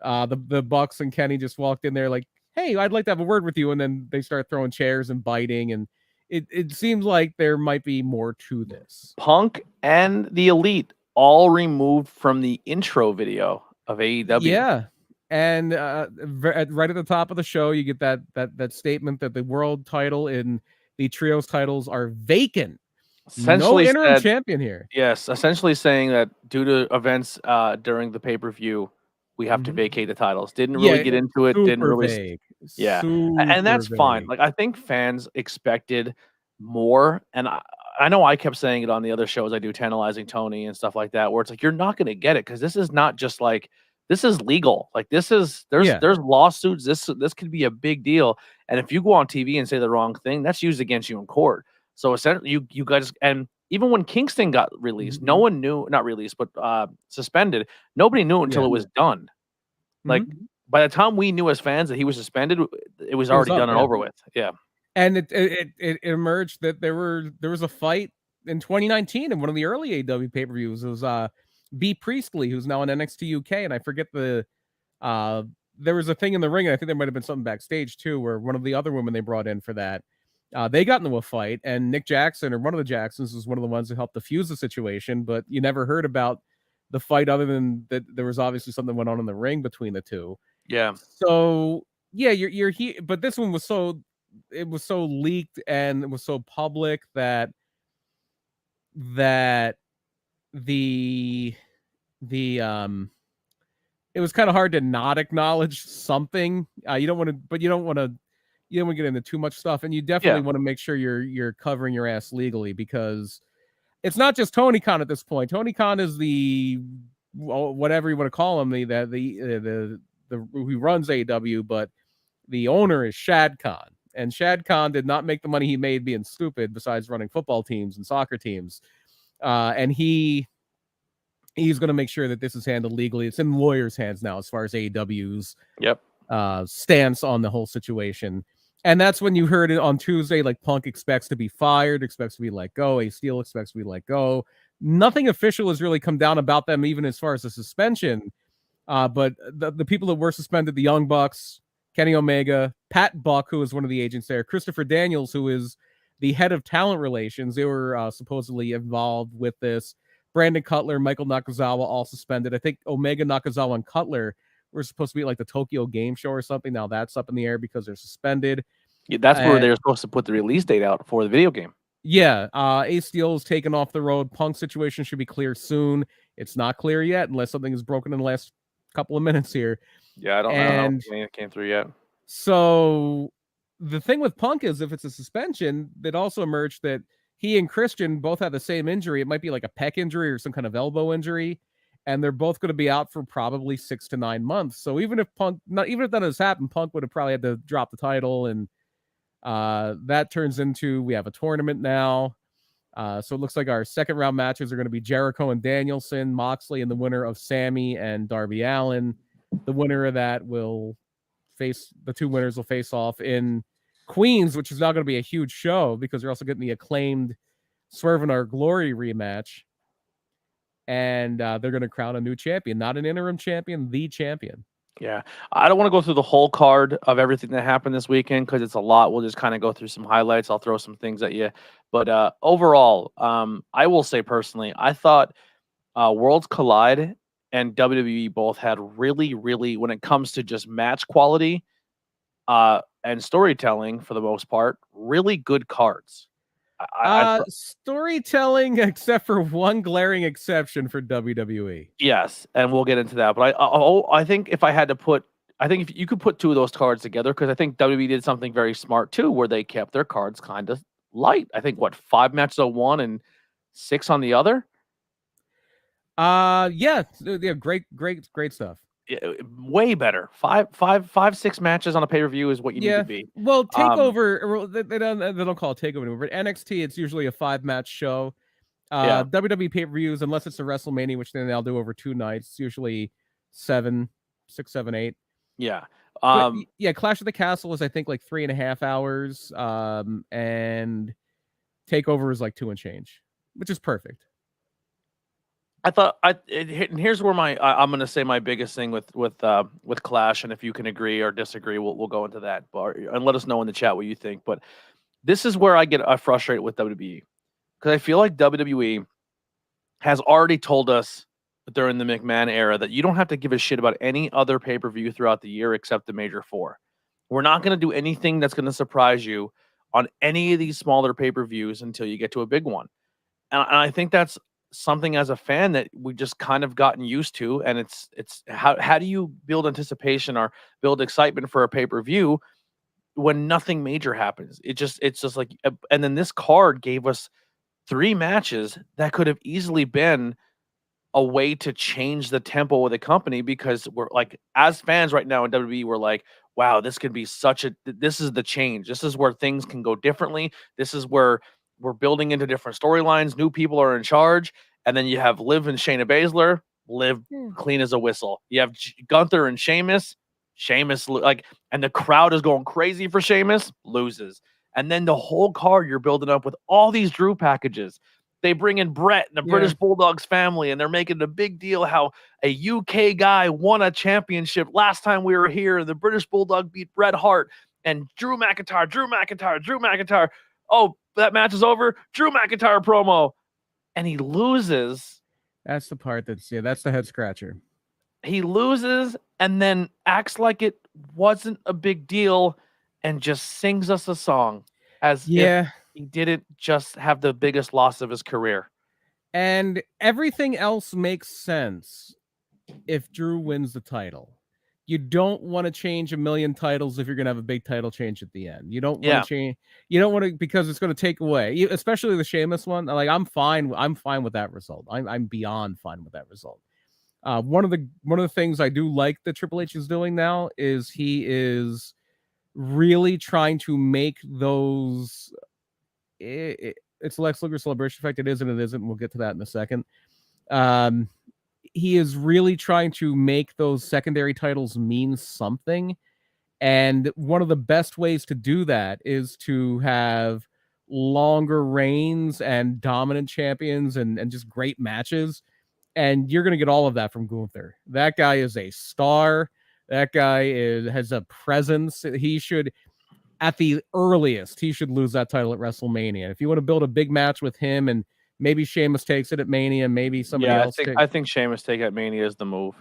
the Bucks and Kenny just walked in there like, hey, I'd like to have a word with you, and then they start throwing chairs and biting, and it seems like there might be more to this. Punk and the Elite all removed from the intro video of AEW. Yeah. And right at the top of the show, you get that statement that the world title and the trios titles are vacant. Essentially no interim said, champion here. Yes, essentially saying that due to events during the pay-per-view, we have to vacate the titles. Didn't really get into it. Didn't really. Vague. Yeah, super and that's fine. vague. Like, I think fans expected more, and I know I kept saying it on the other shows I do, tantalizing Tony and stuff like that, where it's like, you're not going to get it because this is not just like, this is legal. Like, this is there's lawsuits. This could be a big deal, and if you go on TV and say the wrong thing, that's used against you in court. So essentially, you guys, and even when Kingston got released, no one knew, not released, but suspended. Nobody knew until it was done. Like, by the time we knew as fans that he was suspended, it was already done and over with. Yeah. And it emerged that there was a fight in 2019 in one of the early AW pay-per-views. It was B Priestley, who's now in NXT UK, and I forget there was a thing in the ring, and I think there might have been something backstage too, where one of the other women they brought in for that, they got into a fight, and Nick Jackson, or one of the Jacksons, was one of the ones who helped defuse the situation, but you never heard about the fight other than that there was obviously something went on in the ring between the two. Yeah. So yeah, you're here, but this one was so leaked and it was so public that the it was kind of hard to not acknowledge something. You don't want to, but you don't want to get into too much stuff, and you definitely want to make sure you're covering your ass legally, because it's not just Tony Khan at this point. Tony Khan is the whatever you want to call him, the who runs AEW, but the owner is Shad Khan. And Shad Khan did not make the money he made being stupid, besides running football teams and soccer teams. And he's going to make sure that this is handled legally. It's in lawyers' hands now as far as AEW's stance on the whole situation. And that's when you heard it on Tuesday, like Punk expects to be fired, expects to be let go. Ace Steel expects to be let go. Nothing official has really come down about them, even as far as the suspension. But the people that were suspended, the Young Bucks, Kenny Omega, Pat Buck, who is one of the agents there, Christopher Daniels, who is the head of talent relations, they were supposedly involved with this. Brandon Cutler, Michael Nakazawa, all suspended. I think Omega, Nakazawa, and Cutler were supposed to be like the Tokyo Game Show or something. Now that's up in the air because they're suspended. Yeah, that's where they were supposed to put the release date out for the video game. Yeah, Ace Steel is taken off the road. Punk's situation should be clear soon. It's not clear yet unless something is broken in the last couple of minutes here. Yeah, I don't know if it came through yet. So the thing with Punk is, if it's a suspension, that also emerged that he and Christian both had the same injury. It might be like a pec injury or some kind of elbow injury, and they're both going to be out for probably 6 to 9 months. So even if that has happened, Punk would have probably had to drop the title, and that turns into, we have a tournament now. So it looks like our second round matches are going to be Jericho and Danielson, Moxley, and the winner of Sammy and Darby Allin. The winner of that will the two winners will face off in Queens, which is now going to be a huge show because you're also getting the acclaimed Swerve in Our Glory rematch. And they're going to crown a new champion, not an interim champion, the champion. Yeah, I don't want to go through the whole card of everything that happened this weekend because it's a lot. We'll just kind of go through some highlights. I'll throw some things at you, but overall, I will say personally, I thought Worlds Collide and WWE both had really, really, when it comes to just match quality and storytelling for the most part, really good cards. I Storytelling, except for one glaring exception for WWE. Yes, and we'll get into that. But I think if I had to put, I think if you could put two of those cards together, because I think WWE did something very smart too, where they kept their cards kind of light. I think what 5 matches on one and 6 on the other. Yeah, great stuff. Way better. 6 matches on a pay per view is what you need to be. Well, Takeover, they don't call it Takeover anymore, but NXT, it's usually a 5-match show. Yeah. WWE pay-per-views, unless it's a WrestleMania, which then they'll do over 2 nights, usually 7, 6, 7, 8. Yeah. But yeah, Clash of the Castle was, I think, like 3.5 hours. And Takeover is like 2 and change, which is perfect. I thought and here's where I'm going to say my biggest thing with Clash, and if you can agree or disagree, we'll go into that. But and let us know in the chat what you think. But this is where I get frustrated with WWE, because I feel like WWE has already told us during the McMahon era that you don't have to give a shit about any other pay-per-view throughout the year except the major 4. We're not going to do anything that's going to surprise you on any of these smaller pay-per-views until you get to a big one. And I think that's something as a fan that we just kind of gotten used to. And it's how do you build anticipation or build excitement for a pay-per-view when nothing major happens? It's just like, and then this card gave us 3 matches that could have easily been a way to change the tempo of the company, because we're like, as fans right now in WWE, we're like, wow, this could be this is the change. This is where things can go differently. This is where we're building into different storylines. New people are in charge. And then you have Liv and Shayna Baszler, Liv clean as a whistle. You have Gunther and Sheamus, like, and the crowd is going crazy for Sheamus, loses. And then the whole card you're building up with all these Drew packages. They bring in Brett and the British Bulldogs family, and they're making a big deal how a UK guy won a championship last time we were here, and the British Bulldog beat Bret Hart and Drew McIntyre. Oh, that match is over. Drew McIntyre promo, and he loses. That's the part that's the head scratcher. He loses and then acts like it wasn't a big deal and just sings us a song as if he didn't just have the biggest loss of his career. And everything else makes sense if Drew wins the title. You don't want to change a million titles if you're going to have a big title change at the end. You don't want to change. You don't want to, because it's going to take away, especially the Sheamus one. Like, I'm fine with that result. I'm beyond fine with that result. One of the things I do like that Triple H is doing now is he is really trying to make those. It's Lex Luger celebration effect. It is and it isn't. We'll get to that in a second. He is really trying to make those secondary titles mean something. And one of the best ways to do that is to have longer reigns and dominant champions and just great matches. And you're going to get all of that from Gunther. That guy is a star. That guy has a presence. He should, at the earliest, he should lose that title at WrestleMania. If you want to build a big match with him, and maybe Sheamus takes it at Mania, maybe somebody else. I think Sheamus take it at Mania is the move.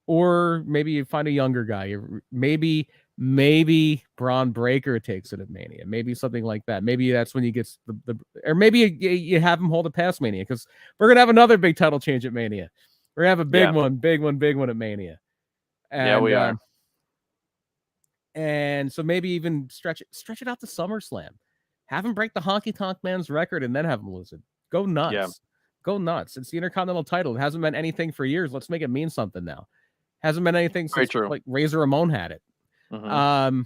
Or maybe you find a younger guy. Maybe Braun Breaker takes it at Mania. Maybe something like that. Maybe that's when he gets or maybe you have him hold it past Mania, because we're gonna have another big title change at Mania. We're gonna have a big one at Mania. And, we are. And so maybe even stretch it out to SummerSlam. Have him break the Honky Tonk Man's record and then have him lose it. Go nuts. Yeah. Go nuts. It's the Intercontinental title. It hasn't meant anything for years. Let's make it mean something now. Hasn't meant anything since like Razor Ramon had it. Mm-hmm.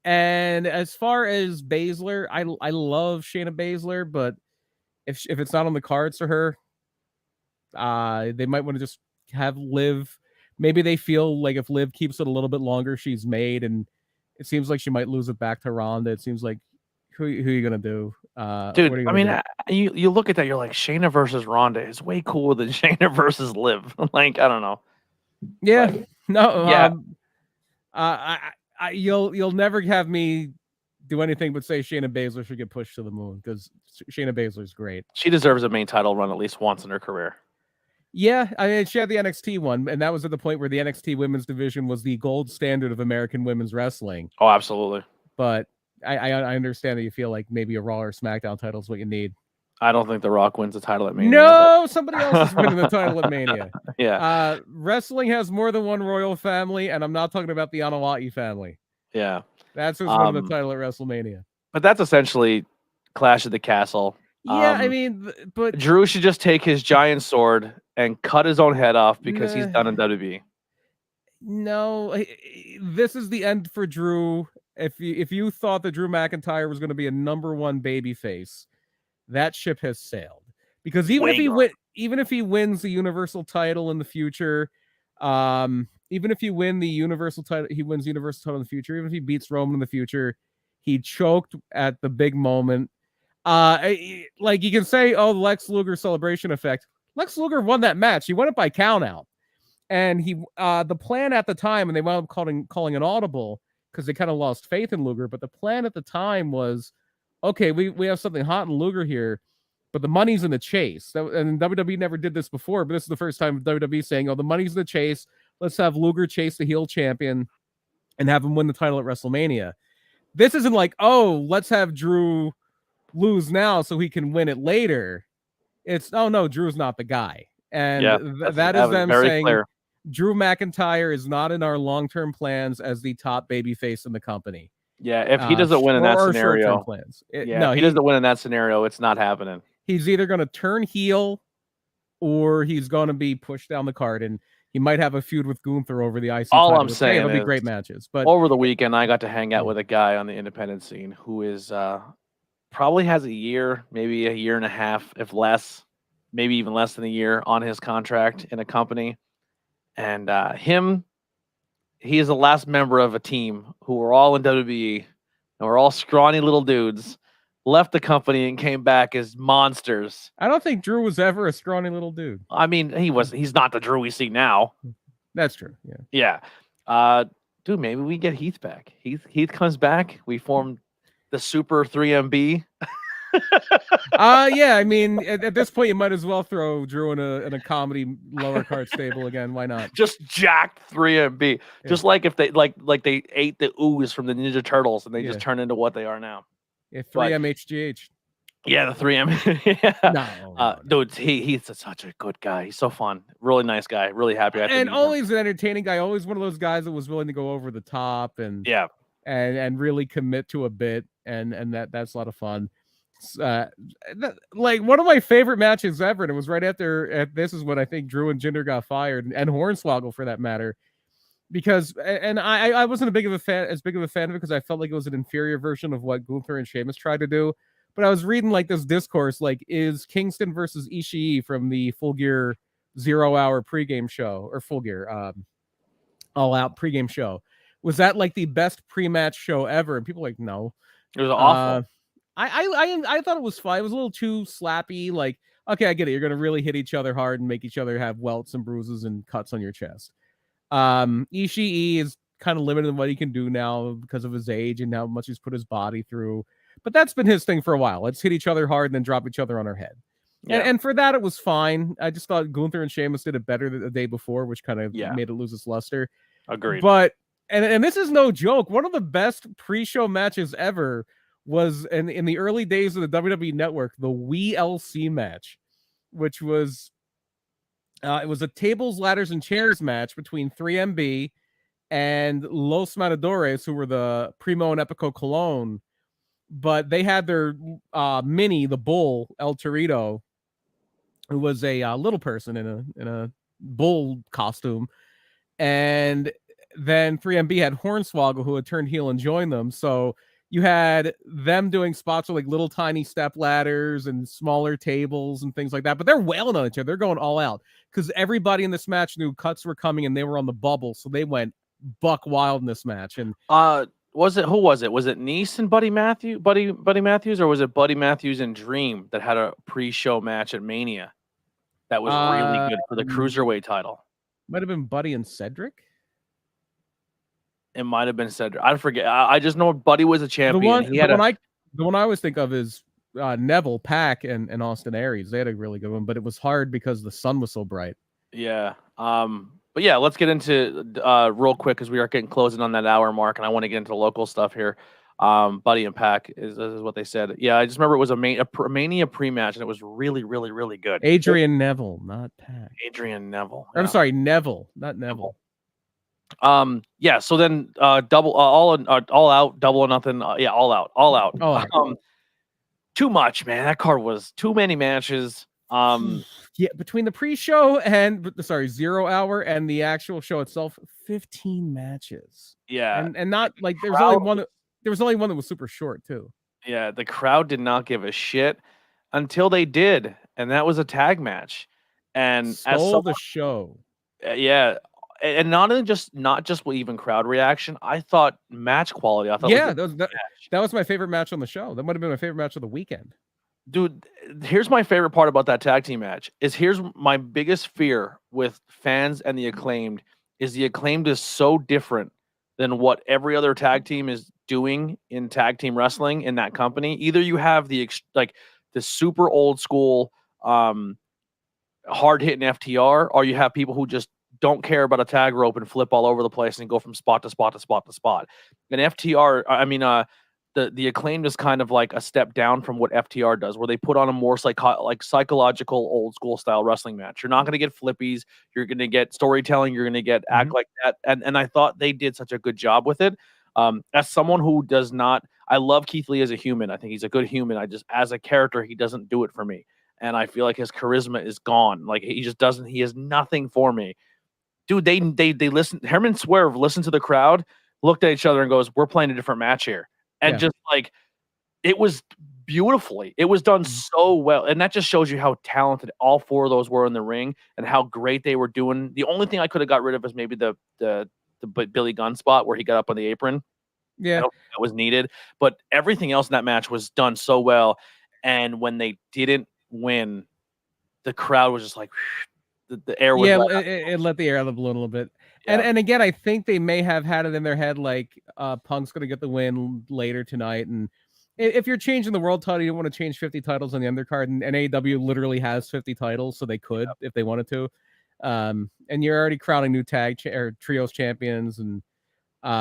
And as far as Baszler, I love Shayna Baszler, but if it's not on the cards for her, they might want to just have Liv. Maybe they feel like if Liv keeps it a little bit longer, she's made, and it seems like she might lose it back to Ronda. It seems like who are you gonna do? Dude, I mean, you look at that, you're like, Shayna versus Ronda is way cooler than Shayna versus Liv. Like, I don't know. Yeah, but, no, yeah. You'll never have me do anything but say Shayna Baszler should get pushed to the moon because Shayna Baszler's great. She deserves a main title run at least once in her career. Yeah, I mean, she had the NXT one, and that was at the point where the NXT women's division was the gold standard of American women's wrestling. Oh, absolutely. But I understand that you feel like maybe a Raw or SmackDown title is what you need. I don't think The Rock wins the title at Mania. No, somebody else is winning the title at Mania. Yeah. Wrestling has more than one royal family, and I'm not talking about the Anawati family. Yeah. That's who's winning the title at WrestleMania. But that's essentially Clash of the Castle. Yeah, I mean, but Drew should just take his giant sword and cut his own head off because he's done in WWE. No, this is the end for Drew. If you thought that Drew McIntyre was going to be a #1 babyface, that ship has sailed. Because even if he wins the Universal title in the future, even if he wins the Universal title in the future, even if he beats Roman in the future, he choked at the big moment. Like you can say, oh, the Lex Luger celebration effect. Lex Luger won that match. He won it by count out. And he the plan at the time, and they wound up calling an audible because they kind of lost faith in Luger, but the plan at the time was, okay, we have something hot in Luger here, but the money's in the chase. And WWE never did this before, but this is the first time WWE saying, oh, the money's in the chase. Let's have Luger chase the heel champion and have him win the title at WrestleMania. This isn't like, oh, let's have Drew lose now so he can win it later. It's, oh no, Drew's not the guy. And that is them saying clear. Drew McIntyre is not in our long-term plans as the top babyface in the company. Yeah, if he doesn't win in that scenario, if he doesn't win in that scenario, it's not happening. He's either going to turn heel or he's going to be pushed down the card, and he might have a feud with Gunther over the IC title. All I'm saying it'll be great matches. But over the weekend, I got to hang out with a guy on the independent scene who is probably has a year, maybe a year and a half, if less, maybe even less than a year on his contract in a company. And he is the last member of a team who were all in WWE and were all scrawny little dudes, left the company and came back as monsters. I don't think Drew was ever a scrawny little dude. I mean, he's not the Drew we see now. That's true. Yeah. Dude, maybe we get Heath back. Heath comes back. We form the Super 3MB. I mean, at this point, you might as well throw Drew in a comedy lower card stable again. Why not? Just jacked 3MB. Yeah. Just like if they like they ate the ooze from the Ninja Turtles and they just turn into what they are now. Yeah, 3MHGH. Yeah, the 3M. Yeah. No. Dude, he's such a good guy. He's so fun. Really nice guy. Really happy. And always an entertaining guy. Always one of those guys that was willing to go over the top and and really commit to a bit. And that's a lot of fun. Like one of my favorite matches ever, and it was right after this is when I think Drew and Jinder got fired, and Hornswoggle for that matter, because I wasn't as big of a fan of it because I felt like it was an inferior version of what Gunther and Sheamus tried to do. But I was reading like this discourse, like, is Kingston versus Ishii from the Full Gear 0 hour pregame show, or Full Gear All Out pregame show, was that like the best pre-match show ever? And people were like, no, it was awful. I thought it was fine. It was a little too slappy. Like, okay, I get it. You're gonna really hit each other hard and make each other have welts and bruises and cuts on your chest. Ishii is kind of limited in what he can do now because of his age and how much he's put his body through. But that's been his thing for a while. Let's hit each other hard and then drop each other on our head. Yeah. And for that, it was fine. I just thought Gunther and Sheamus did it better the day before, which kind of made it lose its luster. Agreed. But and this is no joke. One of the best pre-show matches ever was in the early days of the WWE Network, the WeLC match, which was it was a tables, ladders, and chairs match between 3MB and Los Matadores, who were the Primo and Epico Cologne. But they had their mini, the bull, El Torito, who was a little person in a bull costume. And then 3MB had Hornswoggle, who had turned heel and joined them. So you had them doing spots with like little tiny step ladders and smaller tables and things like that. But they're wailing on each other. They're going all out because everybody in this match knew cuts were coming and they were on the bubble. So they went buck wild in this match. And who was it? Was it Nice and Buddy Matthews, or was it Buddy Matthews and Dream that had a pre-show match at Mania that was really good for the cruiserweight title? Might have been Buddy and Cedric. It might have been Cedric. I forget. I just know Buddy was a champion. The one I always think of is Neville, Pac, and Austin Aries. They had a really good one, but it was hard because the sun was so bright. Yeah. But yeah, let's get into real quick because we are getting closing on that hour mark, and I want to get into local stuff here. Buddy and Pac is what they said. Yeah, I just remember it was a Mania pre-match, and it was really, really, really good. Adrian Neville, not Pac. Adrian Neville. Yeah. I'm sorry, Neville, not Neville. Yeah. So then, double, all out, double or nothing. Yeah, all out. Too much, man. That card was too many matches. Yeah, between the pre-show and 0 hour and the actual show itself, 15 matches. Yeah, and not like there was only one that was super short too. Yeah, the crowd did not give a shit until they did, and that was a tag match. And stole the show. Yeah, and not just with even crowd reaction. I thought match quality. I thought that was my favorite match on the show. That might have been my favorite match of the weekend. Dude, here's my favorite part about that tag team match here's my biggest fear with fans and the Acclaimed is the Acclaimed is so different than what every other tag team is doing in tag team wrestling in that company. Either you have the super old school hard hitting FTR, or you have people who just don't care about a tag rope and flip all over the place and go from spot to spot to spot to spot. And FTR, the Acclaimed is kind of like a step down from what FTR does, where they put on a more psychological old school style wrestling match. You're not going to get flippies. You're going to get storytelling. You're going to get act like that. And I thought they did such a good job with it. As someone who does not, I love Keith Lee as a human. I think he's a good human. As a character, he doesn't do it for me. And I feel like his charisma is gone. Like he just doesn't, he has nothing for me. Dude, they listen. Herman Swerve listened to the crowd, looked at each other and goes, "We're playing a different match here." And just like, it was beautifully, it was done so well. And that just shows you how talented all four of those were in the ring and how great they were doing. The only thing I could have got rid of is maybe the Billy Gunn spot where he got up on the apron. Yeah. I don't think that was needed, but everything else in that match was done so well. And when they didn't win, the crowd was just like, the air was it let the air out of the balloon a little bit. Yeah. And again, I think they may have had it in their head like Punk's going to get the win later tonight. And if you're changing the world title, you don't want to change 50 titles on the undercard. And AEW literally has 50 titles, so they could if they wanted to. And you're already crowning new tag or trios champions, and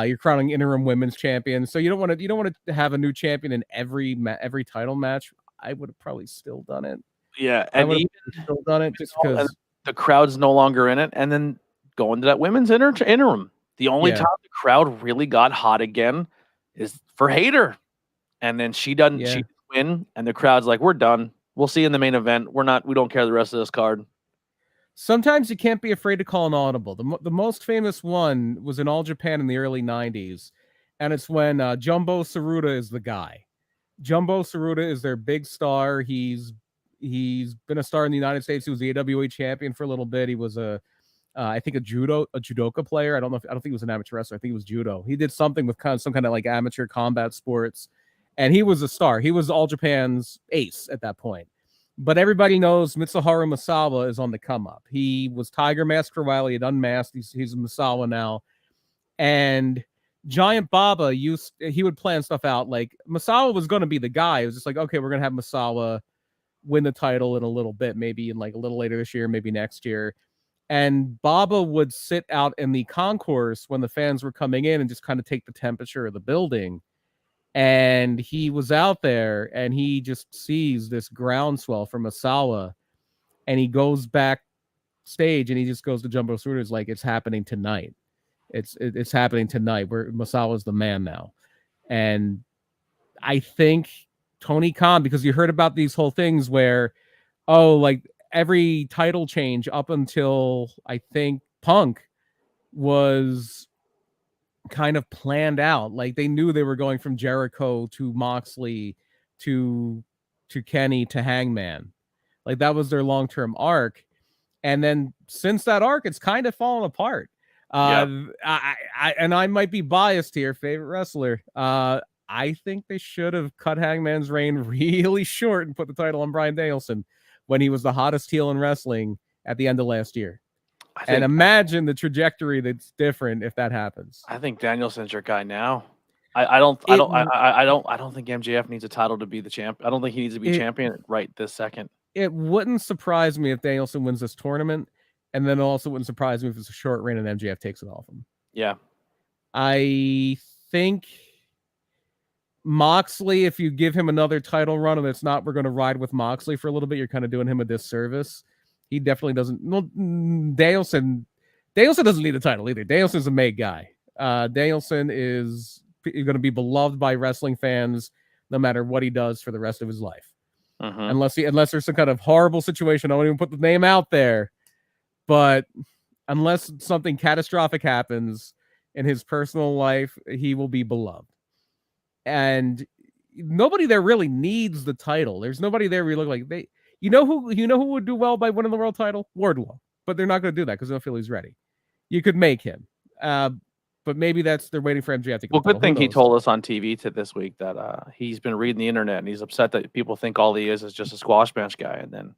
you're crowning interim women's champions. So you don't want to have a new champion in every title match. I would have probably still done it. Yeah, and I would have still done it just because the crowd's no longer in it, and then going to that women's interim. The only time the crowd really got hot again is for Hayter. And then she didn't win, and the crowd's like, "We're done. We'll see you in the main event. We don't care the rest of this card." Sometimes you can't be afraid to call an audible. The most famous one was in All Japan in the early 90s, and it's when Jumbo Tsuruta is the guy. Jumbo Tsuruta is their big star. He's been a star in the United States. He was the AWA champion for a little bit. He was I think a judoka player. I don't think he was an amateur wrestler. I think he was judo. He did something with some kind of like amateur combat sports, and he was a star. He was All Japan's ace at that point. But everybody knows Mitsuharu Misawa is on the come up. He was Tiger Mask for a while. He had unmasked. He's Misawa now, and Giant Baba he would plan stuff out. Like Misawa was going to be the guy. It was just like, okay, we're going to have Misawa win the title in a little bit, maybe in like a little later this year, maybe next year. And Baba would sit out in the concourse when the fans were coming in and just kind of take the temperature of the building. And he was out there and he just sees this groundswell from Misawa, and he goes backstage and he just goes to Jumbo Tsuruta. It's like, it's happening tonight. It's happening tonight. Where Misawa's the man now. And I think Tony Khan, because you heard about these whole things where, like every title change up until I think Punk was kind of planned out. Like they knew they were going from Jericho to Moxley to Kenny to Hangman. Like that was their long-term arc. And then since that arc, it's kind of fallen apart. I might be biased here, favorite wrestler. I think they should have cut Hangman's reign really short and put the title on Bryan Danielson when he was the hottest heel in wrestling at the end of last year. And imagine the trajectory that's different if that happens. I think Danielson's your guy now. I don't think MJF needs a title to be the champ. I don't think he needs to be champion right this second. It wouldn't surprise me if Danielson wins this tournament, and then it also wouldn't surprise me if it's a short reign and MJF takes it off him. Yeah. I think Moxley, if you give him another title run and it's not, we're going to ride with Moxley for a little bit, you're kind of doing him a disservice. He definitely doesn't. Well, Danielson doesn't need a title either. Danielson's a made guy. Danielson is going to be beloved by wrestling fans no matter what he does for the rest of his life. Unless there's some kind of horrible situation. I won't even put the name out there. But unless something catastrophic happens in his personal life, he will be beloved. And nobody there really needs the title. There's nobody there where you look like you know who would do well by winning the world title? Wardlow. But they're not going to do that because they don't feel he's ready. You could make him. But maybe they're waiting for MJF to get the title. Good thing he told us on TV this week that he's been reading the internet and he's upset that people think all he is just a squash match guy. And then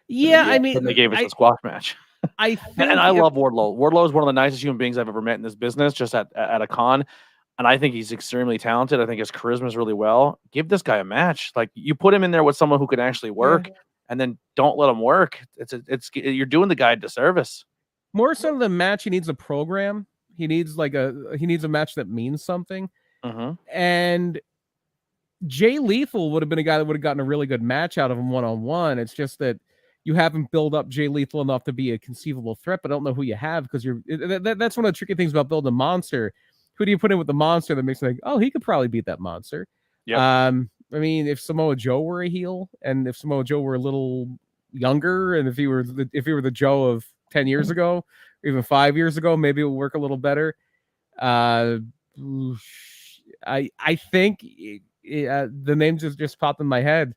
they gave us a squash match. I think and I love Wardlow. Wardlow is one of the nicest human beings I've ever met in this business, just at a con. And I think he's extremely talented. I think his charisma is really well. Give this guy a match. Like, you put him in there with someone who can actually work, and then don't let him work. You're doing the guy a disservice. More so than match, he needs a program. He needs a match that means something. And Jay Lethal would have been a guy that would have gotten a really good match out of him one-on-one. It's just that you haven't built up Jay Lethal enough to be a conceivable threat, but I don't know who you have because that's one of the tricky things about building a monster. Who do you put in with the monster that makes me think, oh, he could probably beat that monster? I mean, if Samoa Joe were a heel, and if Samoa Joe were a little younger, and if he were the Joe of 10 years ago, or even 5 years ago, maybe it would work a little better. I think the name just popped in my head.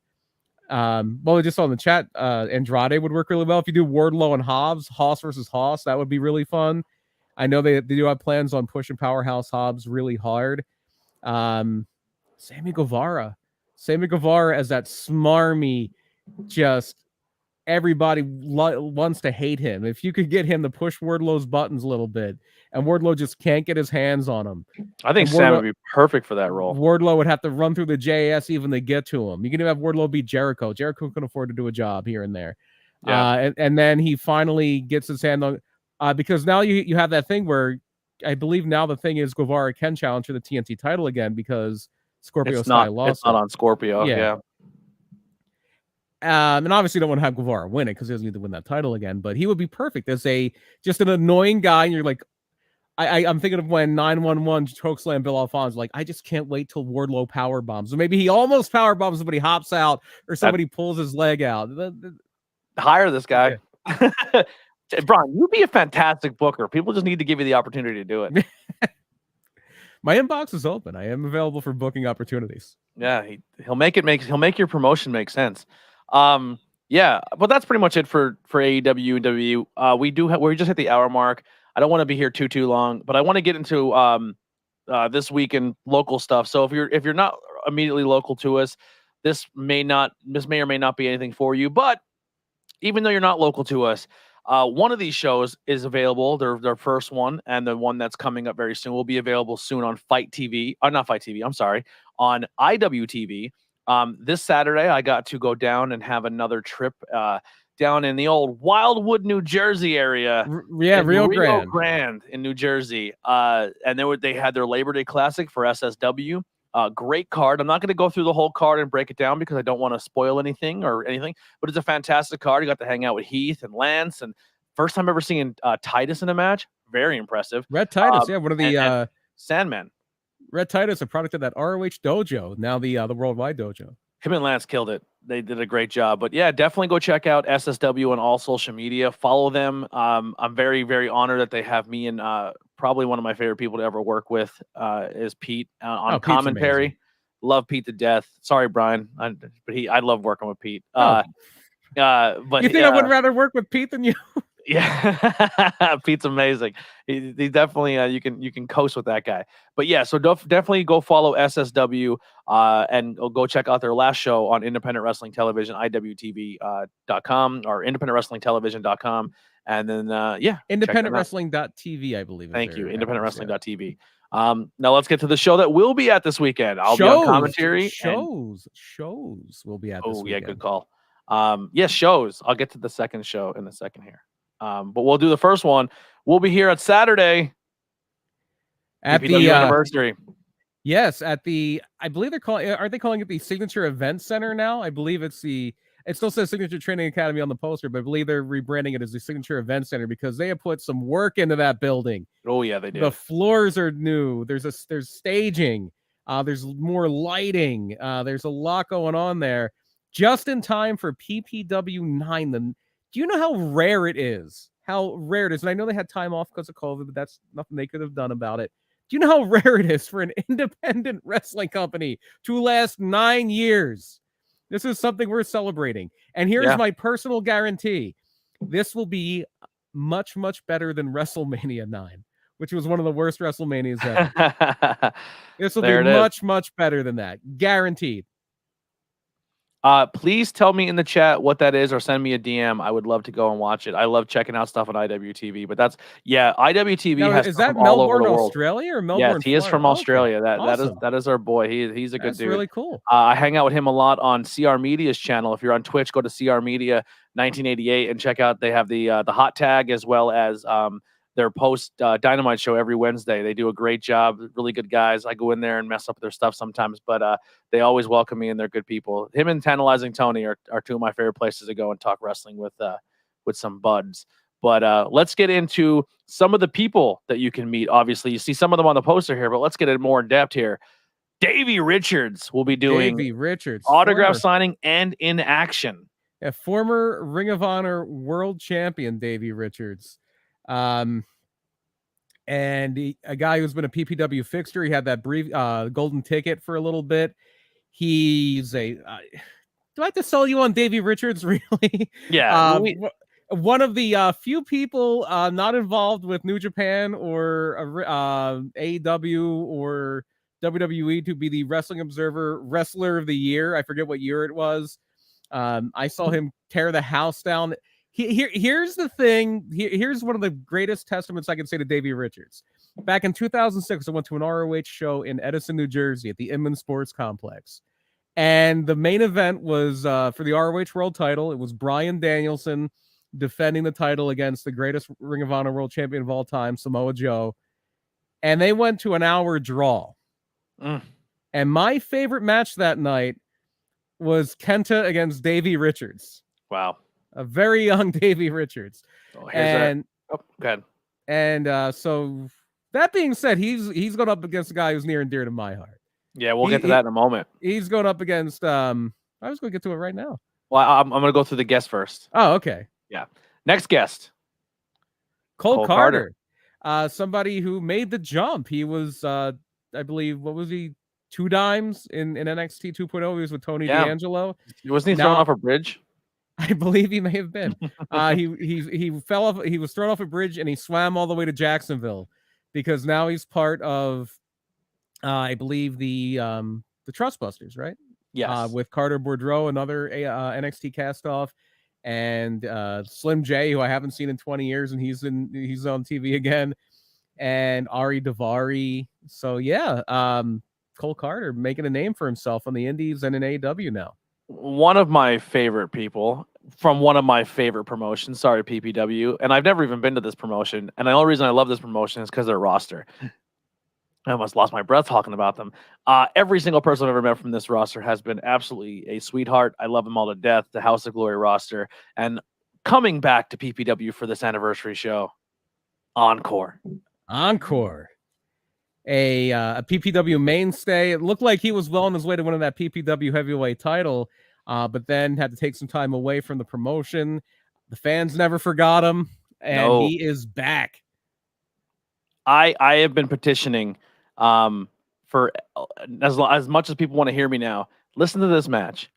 Well, just on the chat, Andrade would work really well. If you do Wardlow and Hoss versus Hoss, that would be really fun. I know they do have plans on pushing Powerhouse Hobbs really hard. Sammy Guevara as that smarmy, just everybody wants to hate him. If you could get him to push Wardlow's buttons a little bit, and Wardlow just can't get his hands on him, I think Sam would be perfect for that role. Wardlow would have to run through the JS even to get to him. You can have Wardlow beat Jericho. Jericho can afford to do a job here and there. And then he finally gets his hand on. Because now you have that thing where I believe now the thing is Guevara can challenge for the TNT title again because Scorpio Sky lost. It's not on Scorpio. Yeah. And obviously don't want to have Guevara win it because he doesn't need to win that title again. But he would be perfect as just an annoying guy. And you're like, I'm thinking of when 911 chokeslam Bill Alfonso. Like, I just can't wait till Wardlow power bombs. So maybe he almost power bombs somebody, hops out, or somebody pulls his leg out. Hire this guy. Yeah. Brian, you'd be a fantastic booker. People just need to give you the opportunity to do it. My inbox is open. I am available for booking opportunities. Yeah, he'll make your promotion make sense. Yeah, but that's pretty much it for AEW and WWE. We just hit the hour mark. I don't want to be here too long, but I want to get into this week in local stuff. So if you're not immediately local to us, this may or may not be anything for you. But even though you're not local to us, one of these shows is available. Their first one, and the one that's coming up very soon will be available soon on Fight TV. Not Fight TV. I'm sorry, on IWTV. This Saturday, I got to go down and have another trip down in the old Wildwood, New Jersey area. Rio Grande in New Jersey. And they had their Labor Day Classic for SSW. Great card. I'm not going to go through the whole card and break it down because I don't want to spoil anything, but it's a fantastic card. You got to hang out with Heath and Lance, and first time ever seeing Titus in a match. Very impressive. Red Titus, one of the and Sandman. Red Titus, a product of that ROH dojo, now the Worldwide dojo. Him and Lance killed it. They did a great job. But yeah, definitely go check out SSW on all social media. Follow them. I'm very, very honored that they have me, and probably one of my favorite people to ever work with is Pete on commentary. Love Pete to death. Sorry, Brian, but I love working with Pete. But you think I would rather work with Pete than you? Yeah, Pete's amazing. He definitely you can coast with that guy. But yeah, so definitely go follow SSW and go check out their last show on Independent Wrestling Television, IWTV.com or independentwrestlingtelevision.com. And then yeah, IndependentWrestling.tv, I believe. Thank you, address, IndependentWrestling.tv. Now let's get to the show that will be at this weekend. I'll be on commentary. Shows will be at this weekend. Yeah, good call. Yes, shows. I'll get to the second show in a second here. But we'll do the first one. We'll be here at Saturday at PPW the anniversary. Yes, at the, I believe they're calling, are they calling it the Signature Event Center now? I believe it still says Signature Training Academy on the poster, but I believe they're rebranding it as the Signature Event Center because they have put some work into that building. Oh yeah, they did. The floors are new. There's staging. There's more lighting. There's a lot going on there. Just in time for PPW 9. Do you know how rare it is? How rare it is? And I know they had time off because of COVID, but that's nothing they could have done about it. Do you know how rare it is for an independent wrestling company to last 9 years? This is something we're celebrating. And here's my personal guarantee. This will be much, much better than WrestleMania 9, which was one of the worst WrestleManias ever. This will be much, much better than that. Guaranteed. Please tell me in the chat what that is or send me a DM. I would love to go and watch it. I love checking out stuff on IWTV, but IWTV has is that all over the world. Australia or Melbourne? Yes, he is from Australia. Awesome. That is our boy. He's a good dude. That's really cool. I hang out with him a lot on CR Media's channel. If you're on Twitch, go to CR Media 1988 and check out. They have the hot tag as well as their post Dynamite show every Wednesday. They do a great job. Really good guys. I go in there and mess up their stuff sometimes, but they always welcome me and they're good people. Him and Tantalizing Tony are two of my favorite places to go and talk wrestling with some buds. But let's get into some of the people that you can meet. Obviously, you see some of them on the poster here, but let's get it more in depth here. Davey Richards will be doing autograph signing and in action. A former Ring of Honor world champion, Davey Richards. And a guy who's been a PPW fixture. He had that brief golden ticket for a little bit. He's a do I have to sell you on Davey Richards? Really? Yeah. One of the few people not involved with New Japan or AEW or WWE to be the Wrestling Observer Wrestler of the Year. I forget what year it was. I saw him tear the house down. Here's the thing. Here's one of the greatest testaments I can say to Davey Richards. Back in 2006, I went to an ROH show in Edison, New Jersey at the Inman Sports Complex. And the main event was for the ROH World title. It was Bryan Danielson defending the title against the greatest Ring of Honor World Champion of all time, Samoa Joe. And they went to an hour draw. And my favorite match that night was Kenta against Davey Richards. Wow. A very young Davey Richards. Go ahead. And so that being said, he's going up against a guy who's near and dear to my heart. Yeah, we'll get to that in a moment. He's going up against I was going to get to it right now. Well, I'm going to go through the guest first. Oh, okay. Yeah. Next guest. Cole Carter. Somebody who made the jump. He was I believe, what was he? 2 dimes in NXT 2.0. He was with Tony D'Angelo. Wasn't he thrown off a bridge? I believe he may have been. He fell off. He was thrown off a bridge and he swam all the way to Jacksonville because now he's part of, I believe the Trustbusters, right? Yes. With Carter Boudreaux, another NXT castoff, and Slim J, who I haven't seen in 20 years, and he's on TV again, and Ari Daivari. So yeah, Cole Carter making a name for himself on the Indies and in AEW now. One of my favorite people from one of my favorite promotions. Sorry, PPW. And I've never even been to this promotion. And the only reason I love this promotion is because their roster. I almost lost my breath talking about them. Every single person I've ever met from this roster has been absolutely a sweetheart. I love them all to death. The House of Glory roster. And coming back to PPW for this anniversary show, Encore. A PPW mainstay. It looked like he was well on his way to winning that PPW heavyweight title, but then had to take some time away from the promotion. The fans never forgot him, and he is back. I have been petitioning for as much as people want to hear me now. Listen to this match.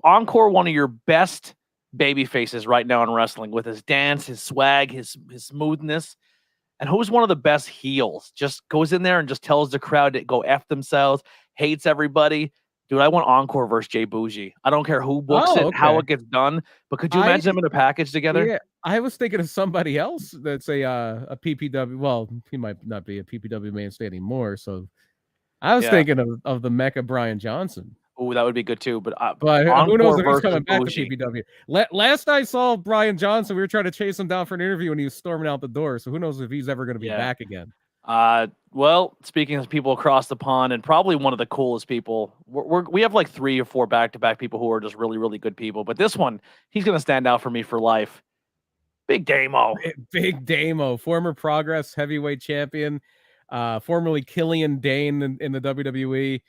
Encore, one of your best baby faces right now in wrestling, with his dance, his swag, his smoothness. And who's one of the best heels? Just goes in there and just tells the crowd to go F themselves, hates everybody. Dude, I want Encore versus Jay Bougie. I don't care who books Oh, it, how okay. it gets done, but could you I imagine them in a package together? Yeah, I was thinking of somebody else that's a PPW. Well, he might not be a PPW mainstay anymore. So I was Yeah. thinking of the Mecca Brian Johnson. Oh, that would be good too. But But who knows Encore if he's versus coming back to Bougie. PPW? Last I saw Brian Johnson, we were trying to chase him down for an interview, and he was storming out the door. So who knows if he's ever going to be Yeah. back again? Well, speaking of people across the pond, and probably one of the coolest people, we have like 3 or 4 back-to-back people who are just really, really good people. But this one, he's going to stand out for me for life. Big Damo. Big Damo, former Progress heavyweight champion, formerly Killian Dane in the WWE.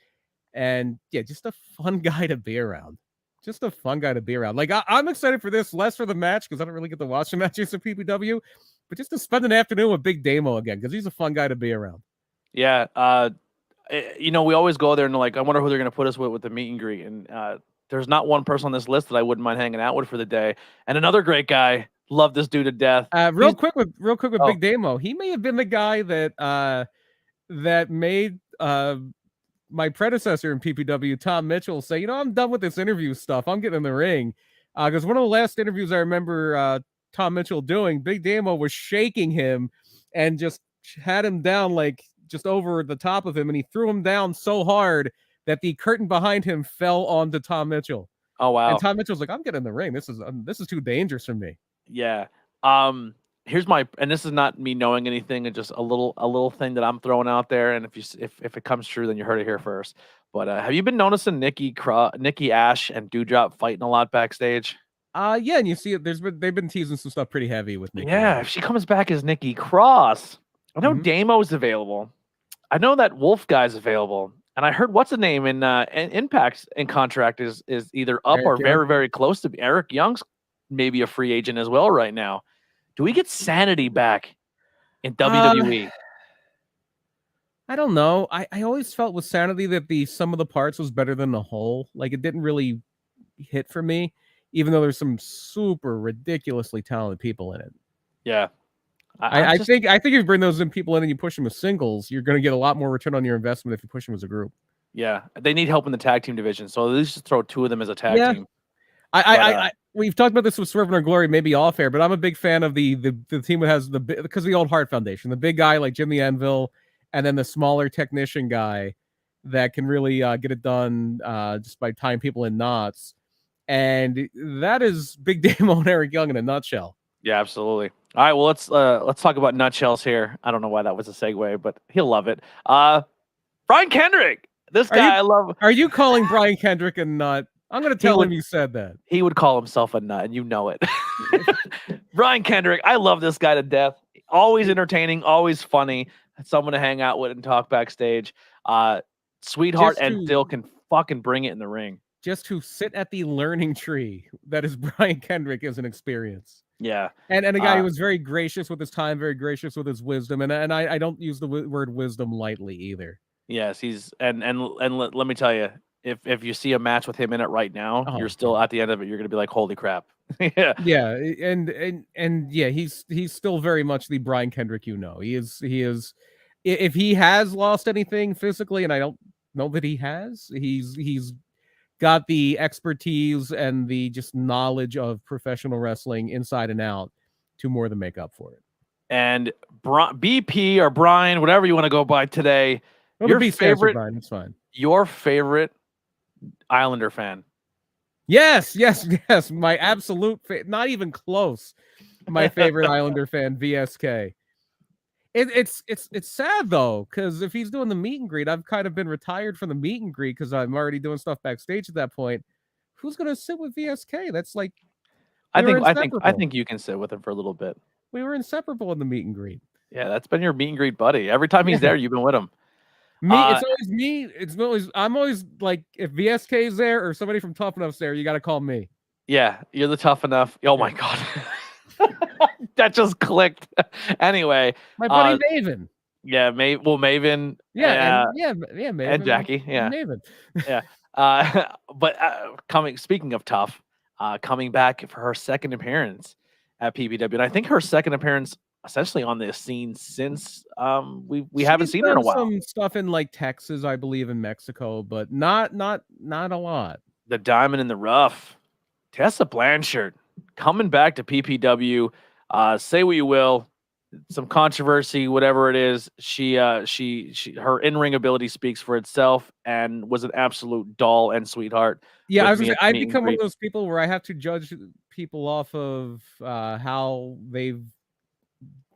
And yeah, just a fun guy to be around. Just a fun guy to be around. Like I'm excited for this, less for the match because I don't really get to watch the matches at PPW, but just to spend an afternoon with Big Damo again because he's a fun guy to be around. Yeah. We always go there and like, I wonder who they're going to put us with the meet and greet. And there's not one person on this list that I wouldn't mind hanging out with for the day. And another great guy, love this dude to death. Real quick with Big Damo, he may have been the guy that made my predecessor in PPW, Tom Mitchell, say, I'm done with this interview stuff. I'm getting in the ring. Because one of the last interviews I remember Tom Mitchell doing, Big Damo was shaking him and just had him down like just over the top of him, and he threw him down so hard that the curtain behind him fell onto Tom Mitchell. Oh wow! And Tom Mitchell's like, "I'm getting in the ring. This is too dangerous for me." Yeah. Here's and this is not me knowing anything, it's just a little thing that I'm throwing out there, and if it comes true, then you heard it here first. But have you been noticing Nikki Ash and Dewdrop fighting a lot backstage? Yeah, and you see it. They've been teasing some stuff pretty heavy with Nikki. Yeah, if she comes back as Nikki Cross, I know Damo's available. I know that Wolf guy's available, and I heard what's the name in Impact's in contract is either up Eric or Young. very, very close to Eric Young's maybe a free agent as well right now. Do we get Sanity back in WWE? I don't know. I always felt with Sanity that the sum of the parts was better than the whole. Like it didn't really hit for me, even though there's some super ridiculously talented people in it. Yeah. I think if you bring those people in and you push them as singles, you're going to get a lot more return on your investment if you push them as a group. Yeah, they need help in the tag team division, so let's just throw 2 of them as a tag team. We've talked about this with Swerve and Our Glory, maybe off air, but I'm a big fan of the team that has because of the old Hart Foundation, the big guy like Jimmy Anvil, and then the smaller technician guy that can really get it done just by tying people in knots. And that is Big Damo and Eric Young in a nutshell. Yeah, absolutely. All right, well let's talk about nutshells here. I don't know why that was a segue, but he'll love it. Brian Kendrick, this guy I love. Are you calling Brian Kendrick a nut? I'm going to tell him you said that. He would call himself a nut, and you know it. Brian Kendrick, I love this guy to death. Always entertaining, always funny. Someone to hang out with and talk backstage. Sweetheart and still can fucking bring it in the ring. Just to sit at the learning tree that is Brian Kendrick is an experience. Yeah. And a guy who was very gracious with his time, very gracious with his wisdom. And I don't use the word wisdom lightly either. Yes, he's and let me tell you, if you see a match with him in it right now, you're still at the end of it, you're gonna be like, holy crap. Yeah. Yeah, and yeah, he's still very much the Brian Kendrick He is if he has lost anything physically, and I don't know that he has, he's got the expertise and the just knowledge of professional wrestling inside and out to more than make up for it. And BP or Brian, whatever you want to go by today, your favorite, Brian, it's fine. Your favorite Islander fan. Yes. My absolute not even close. My favorite Islander fan, VSK. It's sad though, because if he's doing the meet and greet, I've kind of been retired from the meet and greet because I'm already doing stuff backstage at that point. Who's gonna sit with VSK? That's like I think you can sit with him for a little bit. We were inseparable in the meet and greet. Yeah, that's been your meet and greet buddy. Every time he's there, you've been with him. It's always me. I'm always like, if VSK is there or somebody from Tough Enough's there, you got to call me. Yeah, you're the Tough Enough. Oh my god, that just clicked. Anyway, my buddy Maven. Yeah, Maven. Yeah, Maven and Jackie. Yeah, Maven. Yeah. But speaking of tough, coming back for her second appearance at PPW, and I think her second appearance essentially on the scene since we haven't She's seen her in a done while. some stuff in like Texas, I believe, in Mexico, but not a lot. The diamond in the rough, Tessa Blanchard, coming back to PPW. Say what you will, some controversy, whatever it is. She her in-ring ability speaks for itself, and was an absolute doll and sweetheart. Yeah, I With was me gonna at say, the I've meet and become one of greet. those people where I have to judge people off of how they've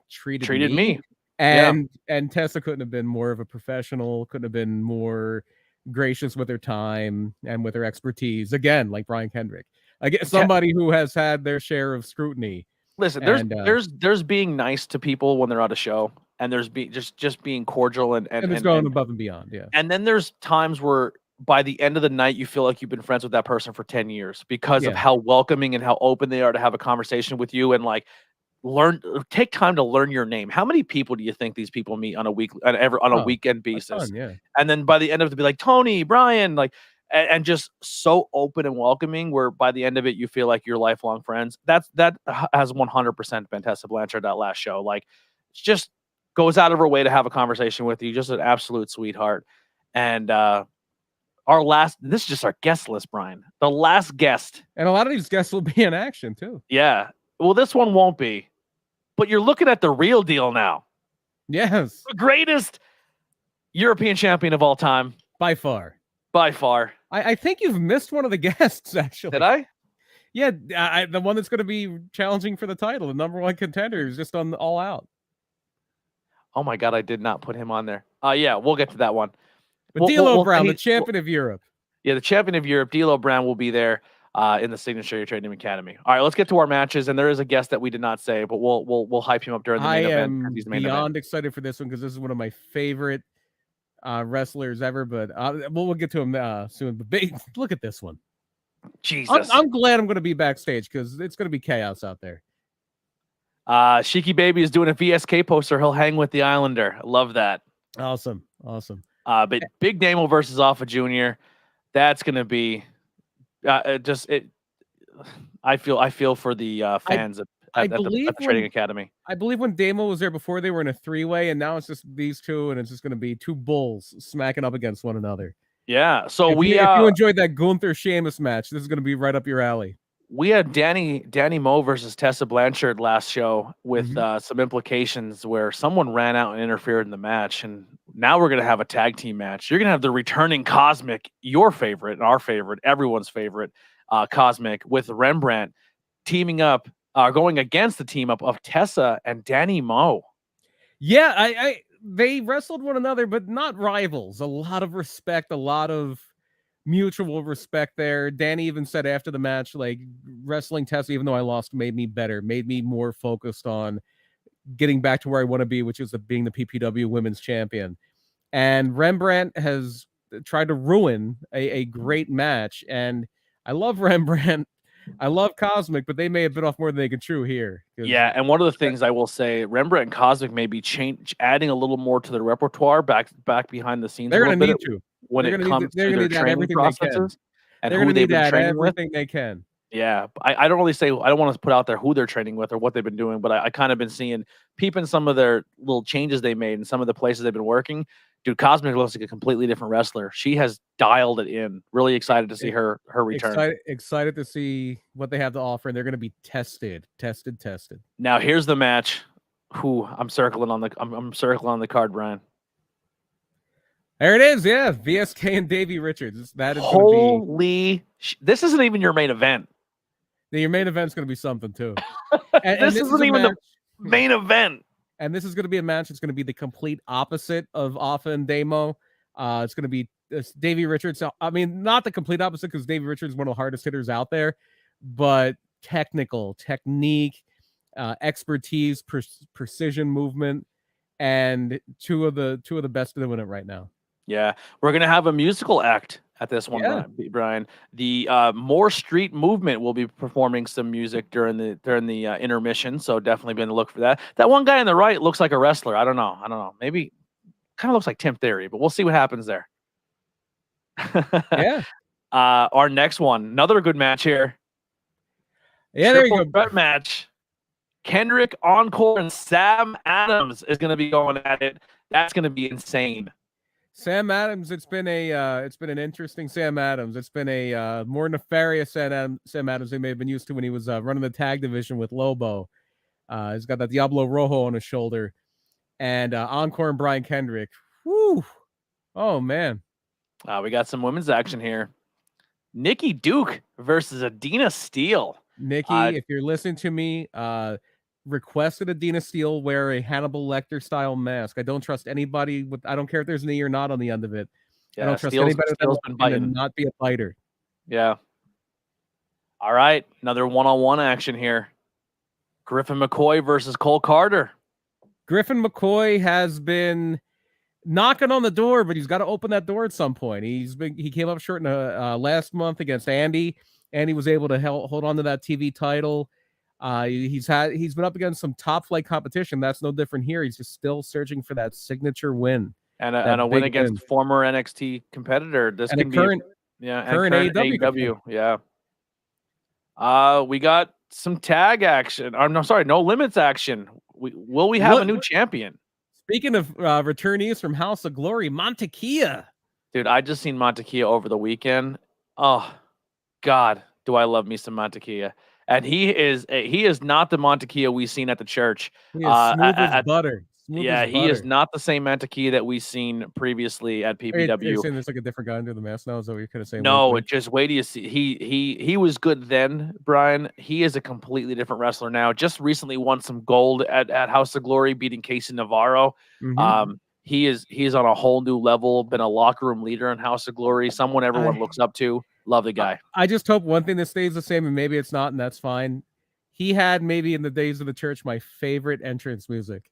treated Treated me. me. Yeah. And Tessa couldn't have been more of a professional, couldn't have been more gracious with her time and with her expertise. Again, like Brian Kendrick. I get somebody who has had their share of scrutiny. Listen, And there's being nice to people when they're at a show, and there's just being cordial and it's going above and beyond. Yeah. and then there's times where by the end of the night you feel like you've been friends with that person for 10 years because of Yeah. how welcoming and how open they are to have a conversation with you, and like take time to learn your name. How many people do you think these people meet on a weekend A basis? ton, yeah. And then by the end of it, be like Tony, Brian, like, and just so open and welcoming, where by the end of it you feel like you're lifelong friends. That has 100% been Tessa Blanchard that last show. Like, just goes out of her way to have a conversation with you. Just an absolute sweetheart. And this is just our guest list, Brian. The last guest. And a lot of these guests will be in action too. Yeah. Well, this one won't be, but you're looking at the real deal now. Yes. The greatest European champion of all time. By far. By far. I think you've missed one of the guests, actually. Did I? Yeah, the one that's going to be challenging for the title, the number one contender, is just on All Out. Oh my God, I did not put him on there. Yeah, we'll get to that one. But D'Lo Brown, the champion of Europe. Yeah, the champion of Europe, D'Lo Brown, will be there in the Signature Training Academy. All right, let's get to our matches. And there is a guest that we did not say, but we'll hype him up during the main event. I am beyond excited for this one because this is one of my favorite wrestlers ever. But we'll get to him soon. But look at this one. Jesus, I'm glad I'm going to be backstage because it's going to be chaos out there. Shiki Baby is doing a VSK poster. He'll hang with the Islander. I love that. Awesome. But Big Damo versus Alpha Jr. That's going to be I feel for the fans at the Training Academy. I believe when Damo was there before, they were in a three-way, and now it's just these two, and it's just going to be two bulls smacking up against one another. Yeah. So if you enjoyed that Gunther Sheamus match, this is going to be right up your alley. We had Danny Moe versus Tessa Blanchard last show with some implications where someone ran out and interfered in the match. And now we're going to have a tag team match. You're going to have the returning Cosmic, your favorite, our favorite, everyone's favorite, Cosmic, with Rembrandt teaming up, going against the team up of Tessa and Danny Moe. Yeah, they wrestled one another, but not rivals. A lot of respect, a lot of mutual respect there. Danny even said after the match, like, wrestling Tessa, even though I lost, made me better, made me more focused on getting back to where I want to be, which is being the PPW Women's Champion. And Rembrandt has tried to ruin a great match. And I love Rembrandt. I love Cosmic, but they may have bit off more than they could chew here. Yeah, and one of the things I will say, Rembrandt and Cosmic may be adding a little more to their repertoire back behind the scenes. They're going to need to. When it comes to their training processes and who they've been training with. Everything they can. Yeah, I don't really say, I don't want to put out there who they're training with or what they've been doing, but I kind of been peeping some of their little changes they made and some of the places they've been working. Dude, Cosmic looks like a completely different wrestler. She has dialed it in. Really excited to see her return. Excited to see what they have to offer, and they're going to be tested. Now here's the match. I'm circling on the card, Brian. There it is, yeah. VSK and Davey Richards. That is this isn't even your main event. Your main event's going to be something too. This isn't even the main event. And this is going to be a match. It's going to be the complete opposite of Alpha and Damo. It's going to be Davey Richards. I mean, not the complete opposite because Davey Richards is one of the hardest hitters out there, but technique, expertise, precision movement, and two of the best doing it right now. Yeah, we're gonna have a musical act at this one, Brian. The More Street Movement will be performing some music during the intermission, so definitely be on the look for that. That one guy on the right looks like a wrestler. I don't know. Maybe kind of looks like Tim Theory, but we'll see what happens there. Yeah. Our next one, another good match here. Yeah, there you go. Threat match. Kendrick, Encore, and Sam Adams is going to be going at it. That's going to be insane. Sam Adams, it's been an interesting Sam Adams. It's been a more nefarious Sam Adams they may have been used to when he was running the tag division with Lobo. He's got that Diablo Rojo on his shoulder, and Encore and Brian Kendrick. Woo! Oh man, we got some women's action here. Nikki Duke versus Adina Steele. Nikki, if you're listening to me, requested Adina Steele wear a Hannibal Lecter style mask. I don't trust anybody with. I don't care if there's an E or not on the end of it. Yeah, I don't trust anybody Steele's been biting and not be a biter. Yeah. All right, another one-on-one action here. Griffin McCoy versus Cole Carter. Griffin McCoy has been knocking on the door, but he's got to open that door at some point. He came up short in last month against Andy. Andy was able to hold on to that TV title. He's been up against some top flight competition. That's no different here. He's just still searching for that signature win and a win against former NXT competitor. This can be current AEW. Yeah. We got some tag action. No limits action. Will we have a new champion? Speaking of returnees from House of Glory, Montekia. Dude, I just seen Montekia over the weekend. Oh, God, do I love me some Montekia. And he is not the Montekia we've seen at the church. He is smooth as butter. He is not the same Montekia that we've seen previously at PPW. You're saying there's like a different guy under the mask now? Is that what you're kind of saying? No, just wait till you see. He was good then, Brian. He is a completely different wrestler now. Just recently won some gold at House of Glory, beating Casey Navarro. Mm-hmm. He is on a whole new level. Been a locker room leader in House of Glory. Someone everyone looks up to. Love the guy. I just hope one thing that stays the same, and maybe it's not, and that's fine. He had maybe in the days of the church my favorite entrance music.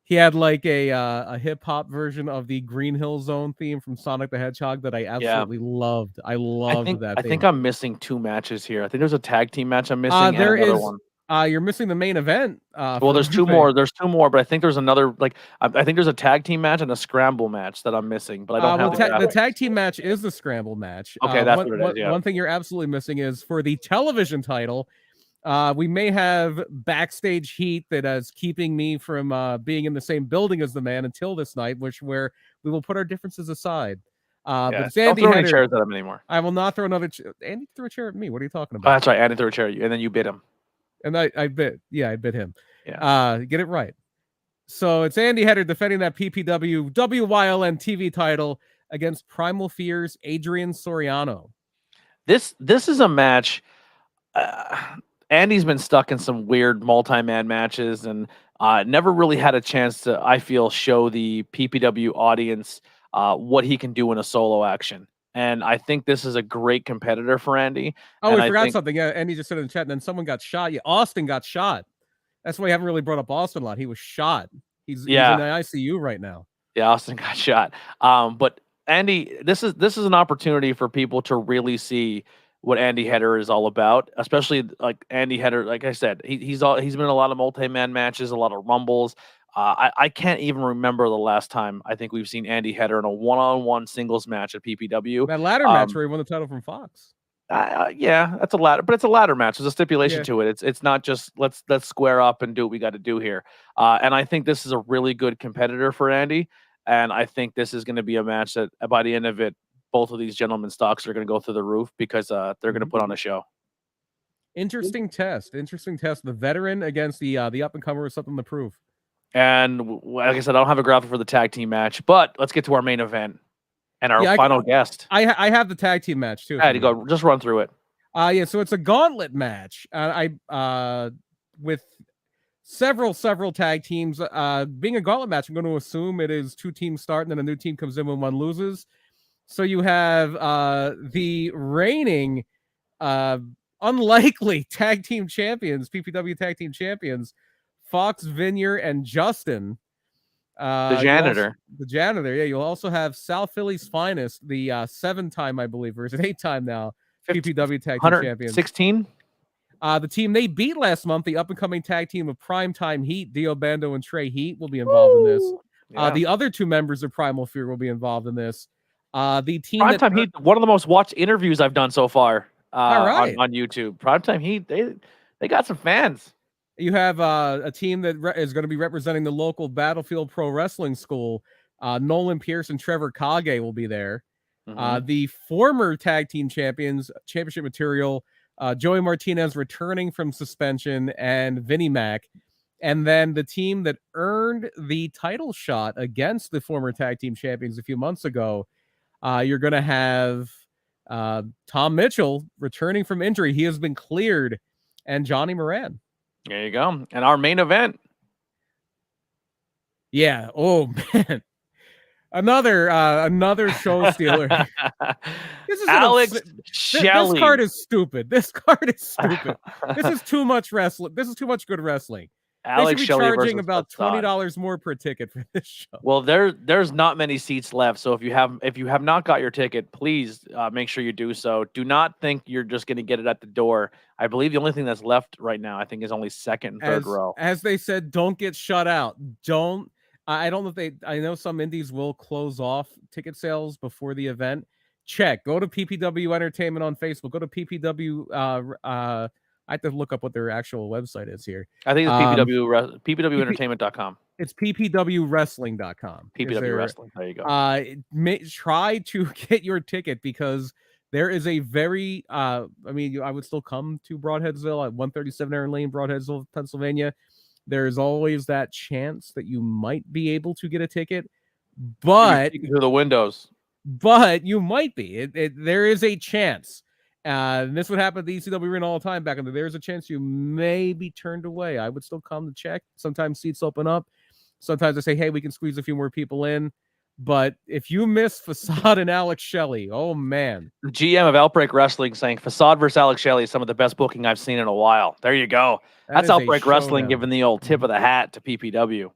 He had like a hip hop version of the Green Hill Zone theme from Sonic the Hedgehog that I absolutely loved. I loved that. I think I'm missing 2 matches here. I think there's a tag team match I'm missing. There is one. You're missing the main event. Well, there's 2 more. There's 2 more, but I think there's another. Like, I think there's a tag team match and a scramble match that I'm missing. But I don't have the tag team match is the scramble match. Okay, that's what it is. Yeah. One thing you're absolutely missing is for the television title. We may have backstage heat that is keeping me from being in the same building as the man until this night, where we will put our differences aside. But it's Andy don't throw any chairs at him anymore. I will not throw another. Andy threw a chair at me. What are you talking about? Oh, that's right. Andy threw a chair at you, and then you bit him. And I bit him. Yeah. Get it right. So it's Andy Header defending that PPW WYLN TV title against Primal Fear's Adrian Soriano. This is a match. Andy's been stuck in some weird multi-man matches and never really had a chance to, I feel, show the PPW audience what he can do in a solo action. And I think this is a great competitor for Andy. Oh, we forgot something. Yeah, Andy just said in the chat, and then someone got shot. Yeah, Austin got shot. That's why we haven't really brought up Austin a lot. He was shot. He's in the ICU right now. Yeah, Austin got shot. But Andy, this is an opportunity for people to really see what Andy Header is all about, especially like Andy Header. Like I said, he's been in a lot of multi-man matches, a lot of rumbles. I can't even remember the last time I think we've seen Andy Header in a one-on-one singles match at PPW. That ladder match where he won the title from Fox. Yeah, that's a ladder, but it's a ladder match. There's a stipulation to it. It's not just let's square up and do what we got to do here. And I think this is a really good competitor for Andy. And I think this is going to be a match that by the end of it, both of these gentlemen's stocks are going to go through the roof because they're going to put on a show. Interesting test. The veteran against the up and comer with something to prove. And like I said, I don't have a graphic for the tag team match, but let's get to our main event and our final guest. I have the tag team match too. I had to go. Just run through it. So it's a gauntlet match. With several tag teams. Being a gauntlet match, I'm going to assume it is 2 teams start and then a new team comes in when one loses. So you have the reigning, unlikely tag team champions, PPW tag team champions, Fox, Vineyard, and Justin. The janitor. Yeah. You'll also have South Philly's finest, the 7-time, I believe, or is it 8-time now, PPW tag team champions. 16? The team they beat last month, the up-and-coming tag team of Primetime Heat, Dio Bando and Trey Heat, will be involved in this. Yeah. The other 2 members of Primal Fear will be involved in this. The team Primetime Heat, one of the most watched interviews I've done so far on YouTube. Primetime Heat, they got some fans. You have a team that is going to be representing the local Battlefield Pro Wrestling School. Nolan Pierce and Trevor Kage will be there. The former tag team champions, championship material, Joey Martinez returning from suspension, and Vinnie Mac. And then the team that earned the title shot against the former tag team champions a few months ago, you're going to have Tom Mitchell returning from injury. He has been cleared, and Johnny Moran. There you go. And our main event. Yeah. Oh man. Another show stealer. This is Alex Shelley. This card is stupid. This card is stupid. This is too much wrestling. This is too much good wrestling. Alex they should be Shelley charging about $20 more per ticket for this show. Well, there's not many seats left, so if you have not got your ticket, please make sure you do so. Do not think you're just going to get it at the door. I believe the only thing that's left right now, I think, is only second and third row. As they said, don't get shut out. Don't. I don't know if I know some indies will close off ticket sales before the event. Check. Go to PPW Entertainment on Facebook. Go to PPW. I have to look up what their actual website is here. I think it's PPWentertainment.com. It's PPWWrestling.com. PPW Wrestling. There you go. Try to get your ticket because there is a very, I would still come to Broadheadsville at 137 Aaron Lane, Broadheadsville, Pennsylvania. There's always that chance that you might be able to get a ticket, but through the windows. But you might be. There is a chance. And this would happen at the ECW arena all the time back in the day. There's a chance you may be turned away. I would still come to check. Sometimes seats open up. Sometimes I say, hey, we can squeeze a few more people in. But if you miss Facade and Alex Shelley, oh, man. The GM of Outbreak Wrestling saying Facade versus Alex Shelley is some of the best booking I've seen in a while. There you go. That's Outbreak Wrestling giving the old tip of the hat to PPW.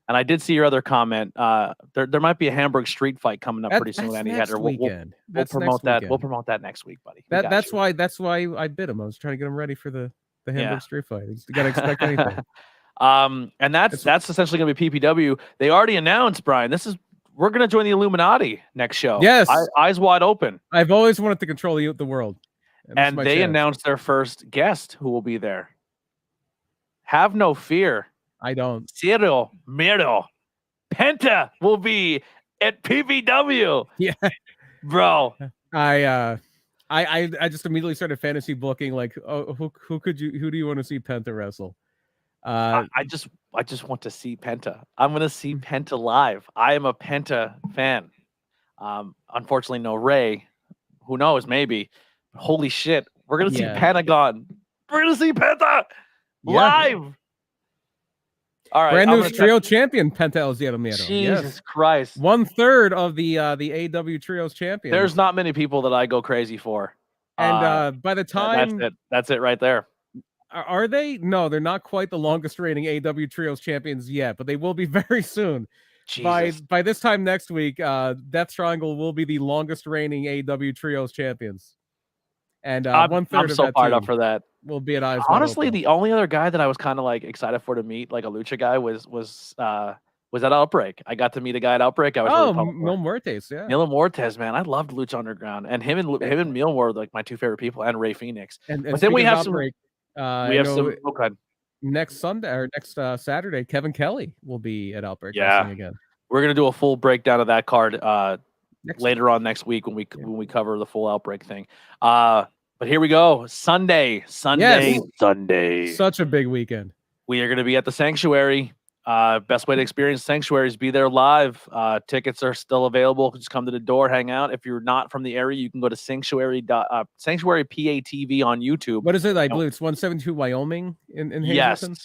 And I did see your other comment. There might be a Hamburg street fight coming up pretty soon. Andy Header. We'll promote that. We'll promote that next week, buddy. That's why I bid him. I was trying to get him ready for the Hamburg street fight. You got to expect anything. And that's essentially going to be PPW. They already announced, Brian. We're going to join the Illuminati next show. Yes, eyes wide open. I've always wanted to control the world, and they announced their first guest who will be there. Have no fear. I don't. Cyril Miro Penta will be at PPW. Yeah, bro. I just immediately started fantasy booking. Like, oh, who do you want to see Penta wrestle? I just want to see Penta. I'm going to see Penta live. I am a Penta fan. Unfortunately, no Ray. Who knows? Maybe. Holy shit! We're going to see Pentagon. We're going to see Penta live. All right, brand new trio champion Penta El Zero Miedo. Jesus Christ! 1/3 of the AW trios champion. There's not many people that I go crazy for. And by the time that's it right there. Are they? No, they're not quite the longest reigning AW trios champions yet, but they will be very soon. Jesus. By this time next week, Death Triangle will be the longest reigning AW trios champions. And 1/3 I'm so fired up for that. Will be at eyes. Honestly, the only other guy that I was kind of like excited for to meet, like a lucha guy, was at Outbreak. I got to meet a guy at Outbreak. I was Mil Muertes, yeah. Mil Muertes, man, I loved Lucha Underground, and him and Mil were like my two favorite people, and Ray Phoenix. But then we have Outbreak, next Sunday or next Saturday. Kevin Kelly will be at Outbreak Wrestling again. We're gonna do a full breakdown of that card later on next week when we cover the full Outbreak thing. But here we go. Sunday. Such a big weekend. We are going to be at the Sanctuary. Best way to experience Sanctuary is be there live. Tickets are still available. Just come to the door, hang out. If you're not from the area, you can go to Sanctuary PATV on YouTube. What is it? I believe it's 172 Wyoming in Hazleton.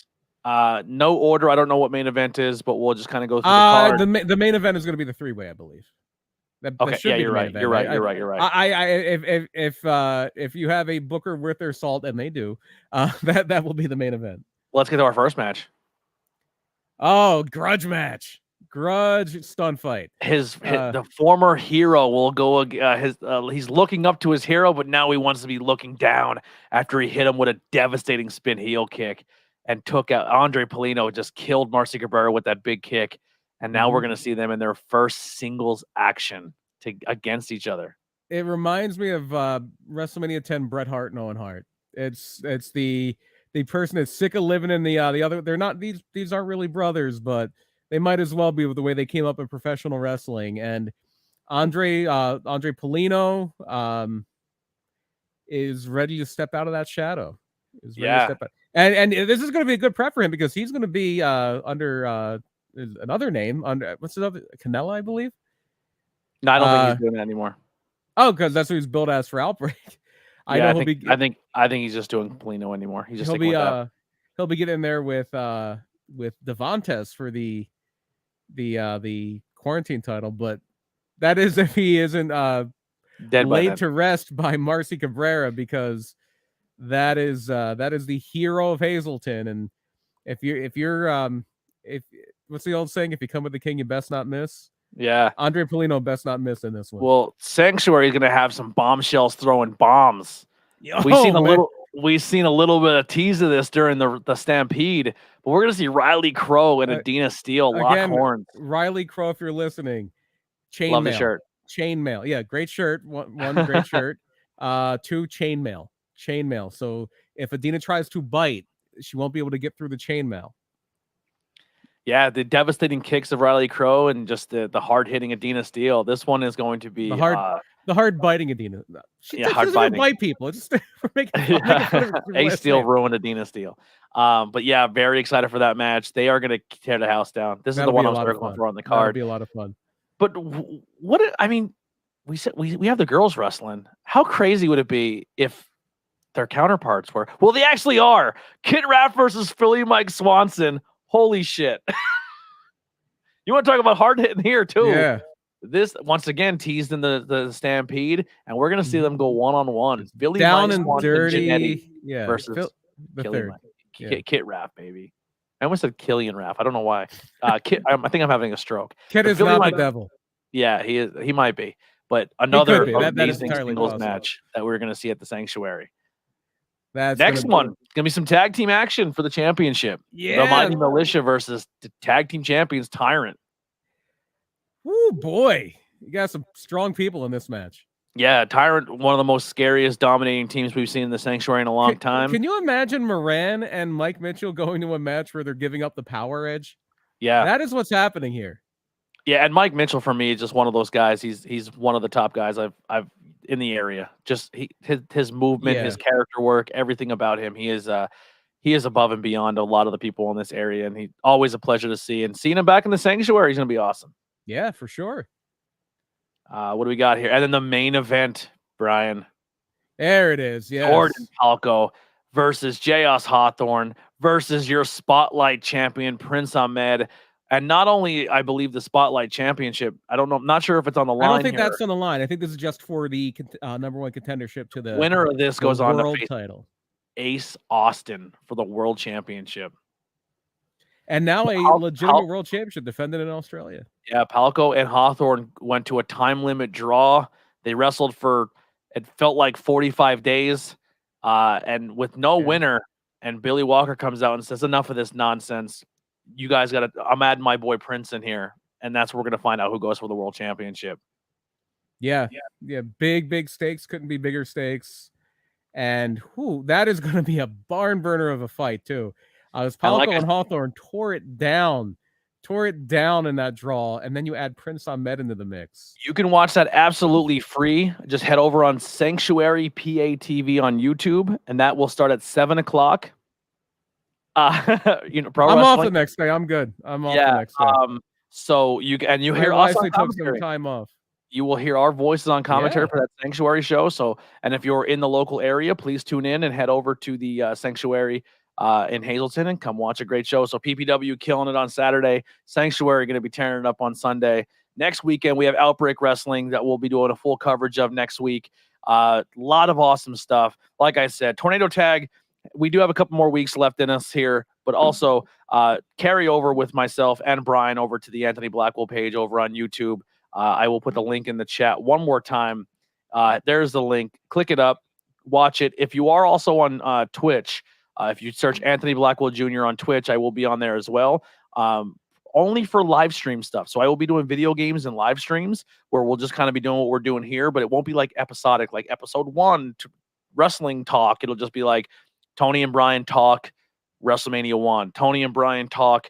Yes. No order. I don't know what main event is, but we'll just kind of go through the card. The main event is going to be the three-way, I believe. Okay, yeah, you're right. You're right. If you have a booker worth their salt, and they do, that will be the main event. Let's get to our first match. Oh, grudge match, grudge stun fight. The former hero will go. He's looking up to his hero, but now he wants to be looking down after he hit him with a devastating spin heel kick and took out Andre Polino. Just killed Marcy Cabrera with that big kick. And now we're going to see them in their first singles action against each other. It reminds me of WrestleMania 10 Bret Hart and Owen Hart. It's the the person that's sick of living in the other. They're not these aren't really brothers, but they might as well be with the way they came up in professional wrestling. And Andre Polino is ready to step out of that shadow. Is ready to Yeah. step out. And this is going to be a good prep for him because he's going to be under another name under what's it other Canella, I believe. No, I don't think he's doing it anymore. Oh, because that's who he's billed as for Outbreak. I know I think he's just doing Polino anymore. He's just he'll be getting there with Devontes for the quarantine title, but that is if he isn't dead laid to rest by Marcy Cabrera, because that is the hero of Hazleton. And if what's the old saying? If you come with the king, you best not miss. Yeah, Andre Polino best not miss in this one. Well, Sanctuary is going to have some bombshells throwing bombs. We've seen a little bit of tease of this during the Stampede, but we're going to see Riley Crow and Adina Steele lock horns. Riley Crow, if you're listening, love the shirt. Chainmail, yeah, great shirt. One great shirt. 2 chainmail. So if Adina tries to bite, she won't be able to get through the chainmail. Yeah, the devastating kicks of Riley Crow and just the hard hitting Adina Steele. This one is going to be the hard biting Adina. She hard biting. Bite people. It's just A Steele ruined Adina Steele. But yeah, very excited for that match. They are going to tear the house down. This is the one I was circling for on the card. That'll be a lot of fun. But we said we have the girls wrestling. How crazy would it be if their counterparts were? Well, they actually are. Kit Raff versus Philly Mike Swanson. Holy shit. You want to talk about hard hitting here too. Yeah. This once again teased in the Stampede, and we're gonna see them go one-on-one. Billy down Mike and Swanson, dirty, Janetti versus Kit Raff, baby. I almost said Killian Raff. I don't know why. Kit, I think I'm having a stroke. Kit is not the devil. Yeah, he is. He might be. But another amazing singles match that we're gonna see at the Sanctuary. Next one, gonna be some tag team action for the championship. Yeah, the Mighty Militia versus the tag team champions Tyrant. Oh boy, you got some strong people in this match. Yeah, Tyrant, one of the most scariest, dominating teams we've seen in the Sanctuary in a long time. Can you imagine Moran and Mike Mitchell going to a match where they're giving up the power edge? Yeah, that is what's happening here. Yeah, and Mike Mitchell for me is just one of those guys. He's one of the top guys I've in the area. Just his movement, his character work, everything about him. He is above and beyond a lot of the people in this area, and he's always a pleasure to see. And seeing him back in the Sanctuary is going to be awesome. Yeah, for sure. What do we got here? And then the main event, Brian. There it is. Yeah, Jordan Palco versus J.S. Hawthorne versus your Spotlight champion Prince Ahmed. And not only, I believe, the Spotlight Championship. I don't know. I'm not sure if it's on the line. I don't think that's on the line. I think this is just for the number one contendership to the winner of this goes on to face title. Ace Austin for the World Championship. And now a legitimate World Championship defended in Australia. Yeah, Palco and Hawthorne went to a time limit draw. They wrestled for, it felt like 45 days. And with no winner, and Billy Walker comes out and says, enough of this nonsense. You guys got to, I'm adding my boy Prince in here. And that's where we're going to find out who goes for the World Championship. Yeah. Big stakes. Couldn't be bigger stakes. And that is going to be a barn burner of a fight too. Palco and Hawthorne tore it down in that draw. And then you add Prince Ahmed into the mix. You can watch that absolutely free. Just head over on Sanctuary PA TV on YouTube. And that will start at 7:00. I'm off the next day. I'm good. I'm off the next day. So you hear us on took some time off. You will hear our voices on commentary for that Sanctuary show. So, and if you're in the local area, please tune in and head over to the Sanctuary in Hazleton and come watch a great show. So PPW killing it on Saturday. Sanctuary going to be tearing it up on Sunday. Next weekend we have Outbreak Wrestling that we'll be doing a full coverage of next week. A lot of awesome stuff. Like I said, Tornado Tag. We do have a couple more weeks left in us here, but also carry over with myself and Brian over to the Anthony Blackwell page over on YouTube. I will put the link in the chat one more time. There's the link. Click it up. Watch it. If you are also on Twitch, if you search Anthony Blackwell Jr. on Twitch, I will be on there as well. Only for live stream stuff. So I will be doing video games and live streams where we'll just kind of be doing what we're doing here, but it won't be like episodic, like episode 1 to wrestling talk. It'll just be like Tony and Brian talk WrestleMania 1. Tony and Brian talk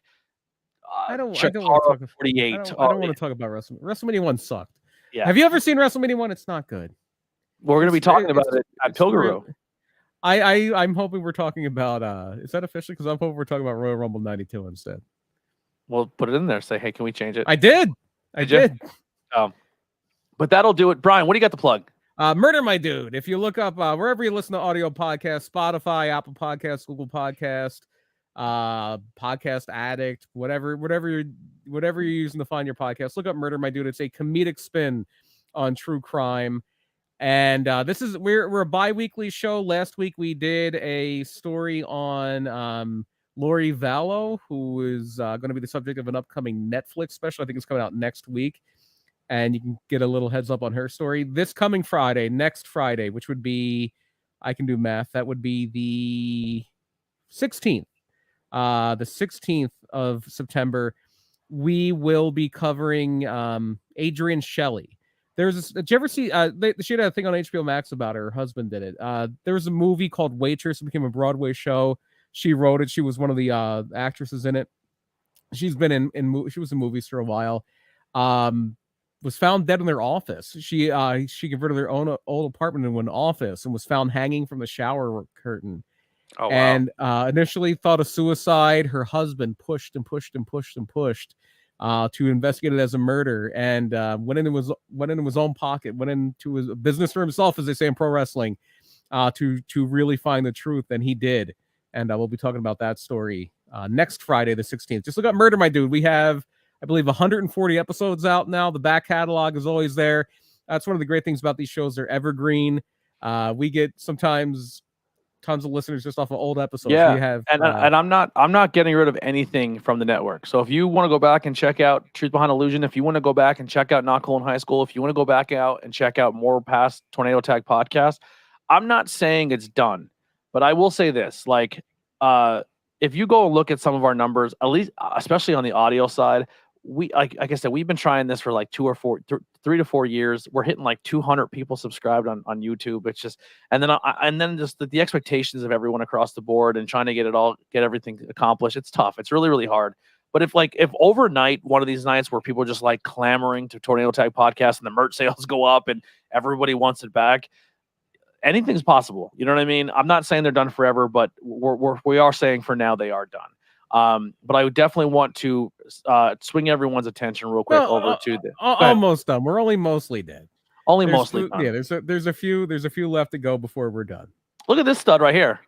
I don't want to Chikara talk. 48. I don't want to talk about WrestleMania 1 sucked. Yeah. Have you ever seen WrestleMania 1? It's not good. We're going to be talking about it at Pilgrim. I'm hoping we're talking about is that officially? Because I'm hoping we're talking about Royal Rumble 92 instead. We'll put it in there. Say, hey, can we change it? I did. But that'll do it. Brian, what do you got to plug? Murder My Dude. If you look up wherever you listen to audio podcasts, Spotify, Apple Podcasts, Google Podcast, Podcast Addict, whatever you're using to find your podcast, look up Murder My Dude. It's a comedic spin on true crime. And we're a bi-weekly show. Last week we did a story on Lori Vallow, who is going to be the subject of an upcoming Netflix special. I think it's coming out next week. And you can get a little heads up on her story. This coming Friday, next Friday, which would be, I can do math, that would be the 16th. The 16th of September, we will be covering Adrienne Shelley. Did you ever see, she had a thing on HBO Max about her husband did it. There was a movie called Waitress. It became a Broadway show. She wrote it. She was one of the actresses in it. She's been she was in movies for a while. Was found dead in their office. She converted their own old apartment into an office and was found hanging from the shower curtain. Oh, wow. And initially thought of suicide. Her husband pushed and pushed and pushed and pushed to investigate it as a murder, and went into his own pocket, went into his business for himself, as they say in pro wrestling, to really find the truth, and he did. And we'll be talking about that story next Friday, the 16th. Just look up Murder My Dude. We have, I believe, 140 episodes out now. The back catalog is always there. That's one of the great things about these shows. They're evergreen. We get sometimes tons of listeners just off of old episodes. Yeah, we have, and I'm not getting rid of anything from the network. So if you want to go back and check out Truth Behind Illusion, if you want to go back and check out Not Cool in High School, if you want to go back out and check out more past Tornado Tag podcast, I'm not saying it's done, but I will say this: like, if you go look at some of our numbers, at least, especially on the audio side, we like I said, we've been trying this for like 3 to 4 years. We're hitting like 200 people subscribed on YouTube. It's just, and then just the expectations of everyone across the board and trying to get everything accomplished. It's tough. It's really, really hard. But if overnight, one of these nights where people are just like clamoring to Tornado Tag podcast and the merch sales go up and everybody wants it back, anything's possible. You know what I mean? I'm not saying they're done forever, but we are saying for now they are done. But I would definitely want to swing everyone's attention real quick over to the almost done. We're only mostly dead. Mostly done. Yeah, there's a few left to go before we're done. Look at this stud right here.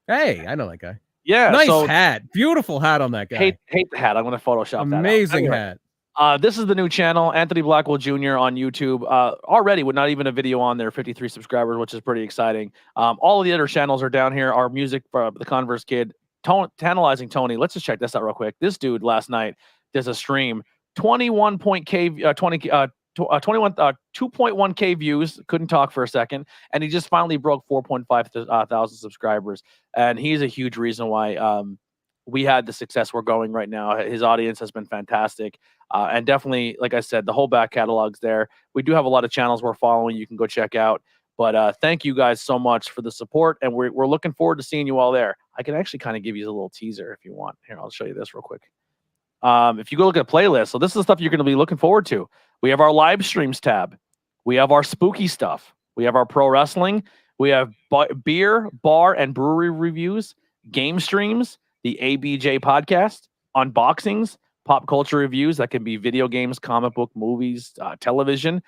Hey, I know that guy. Yeah, nice hat, beautiful hat on that guy. Hate the hat. I'm gonna Photoshop amazing that. Hat. This is the new channel, Anthony Blackwell Jr. on YouTube. Already with not even a video on there, 53 subscribers, which is pretty exciting. All of the other channels are down here. Our music for the Converse Kid. Tantalizing Tony. Let's just check this out real quick. This dude last night does a stream, 2.1K views. Couldn't talk for a second, and he just finally broke 4.5 thousand subscribers. And he's a huge reason why we had the success we're going right now. His audience has been fantastic, and definitely, like I said, the whole back catalog's there. We do have a lot of channels we're following. You can go check out. But thank you guys so much for the support, and we're looking forward to seeing you all there. I can actually kind of give you a little teaser if you want. Here, I'll show you this real quick. If you go look at a playlist, so this is the stuff you're going to be looking forward to. We have our live streams tab. We have our spooky stuff. We have our pro wrestling. We have beer, bar, and brewery reviews, game streams, the ABJ podcast, unboxings, pop culture reviews. That can be video games, comic book, movies, television.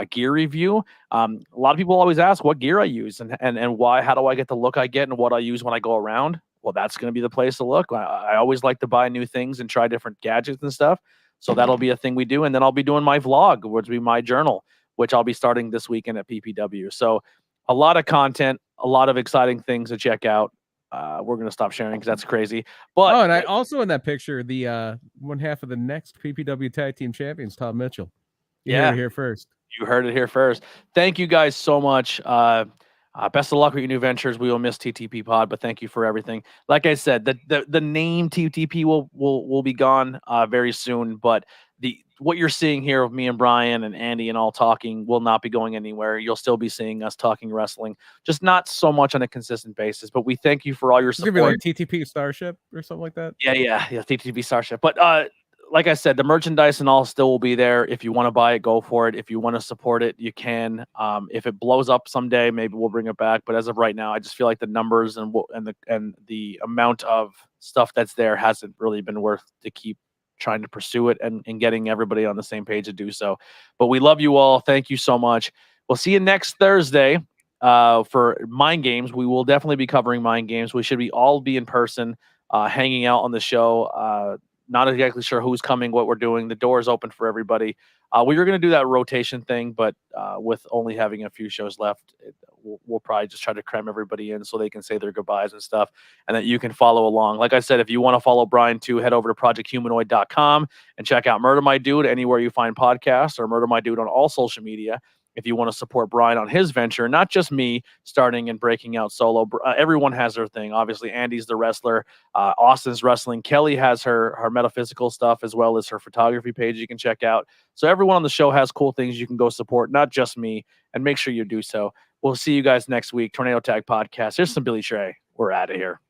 Gear review. A lot of people always ask what gear I use and why. How do I get the look I get and what I use when I go around? Well, that's going to be the place to look. I always like to buy new things and try different gadgets and stuff. So that'll be a thing we do. And then I'll be doing my vlog, which will be my journal, which I'll be starting this weekend at PPW. So a lot of content, a lot of exciting things to check out. We're going to stop sharing because that's crazy. But and I also in that picture, the one half of the next PPW Tag Team Champions, Tom Mitchell. You heard it here first. You heard it here first. Thank you guys so much. Best of luck with your new ventures. We will miss TTP Pod, but thank you for everything. Like I said, the name TTP will be gone very soon, but what you're seeing here of me and Brian and Andy and all talking will not be going anywhere. You'll still be seeing us talking wrestling, just not so much on a consistent basis. But we thank you for all your It's support. gonna be like TTP Starship or something like that. Yeah, TTV Starship. But like I said, the merchandise and all still will be there. If you want to buy it, go for it. If you want to support it, you can. If it blows up someday, maybe we'll bring it back. But as of right now, I just feel like the numbers and the amount of stuff that's there hasn't really been worth to keep trying to pursue it and getting everybody on the same page to do so. But we love you all. Thank you so much. We'll see you next Thursday for Mind Games. We will definitely be covering Mind Games. We should all be in person, hanging out on the show. Not exactly sure who's coming, what we're doing. The door is open for everybody. We were going to do that rotation thing, but with only having a few shows left, we'll probably just try to cram everybody in so they can say their goodbyes and stuff, and that you can follow along. Like I said, if you want to follow Brian too, head over to projecthumanoid.com and check out Murder My Dude anywhere you find podcasts, or Murder My Dude on all social media. If you want to support Brian on his venture, not just me starting and breaking out solo, everyone has their thing. Obviously, Andy's the wrestler. Austin's wrestling. Kelly has her metaphysical stuff as well as her photography page you can check out. So everyone on the show has cool things you can go support, not just me, and make sure you do so. We'll see you guys next week. Tornado Tag Podcast. Here's some Billy Trey. We're out of here.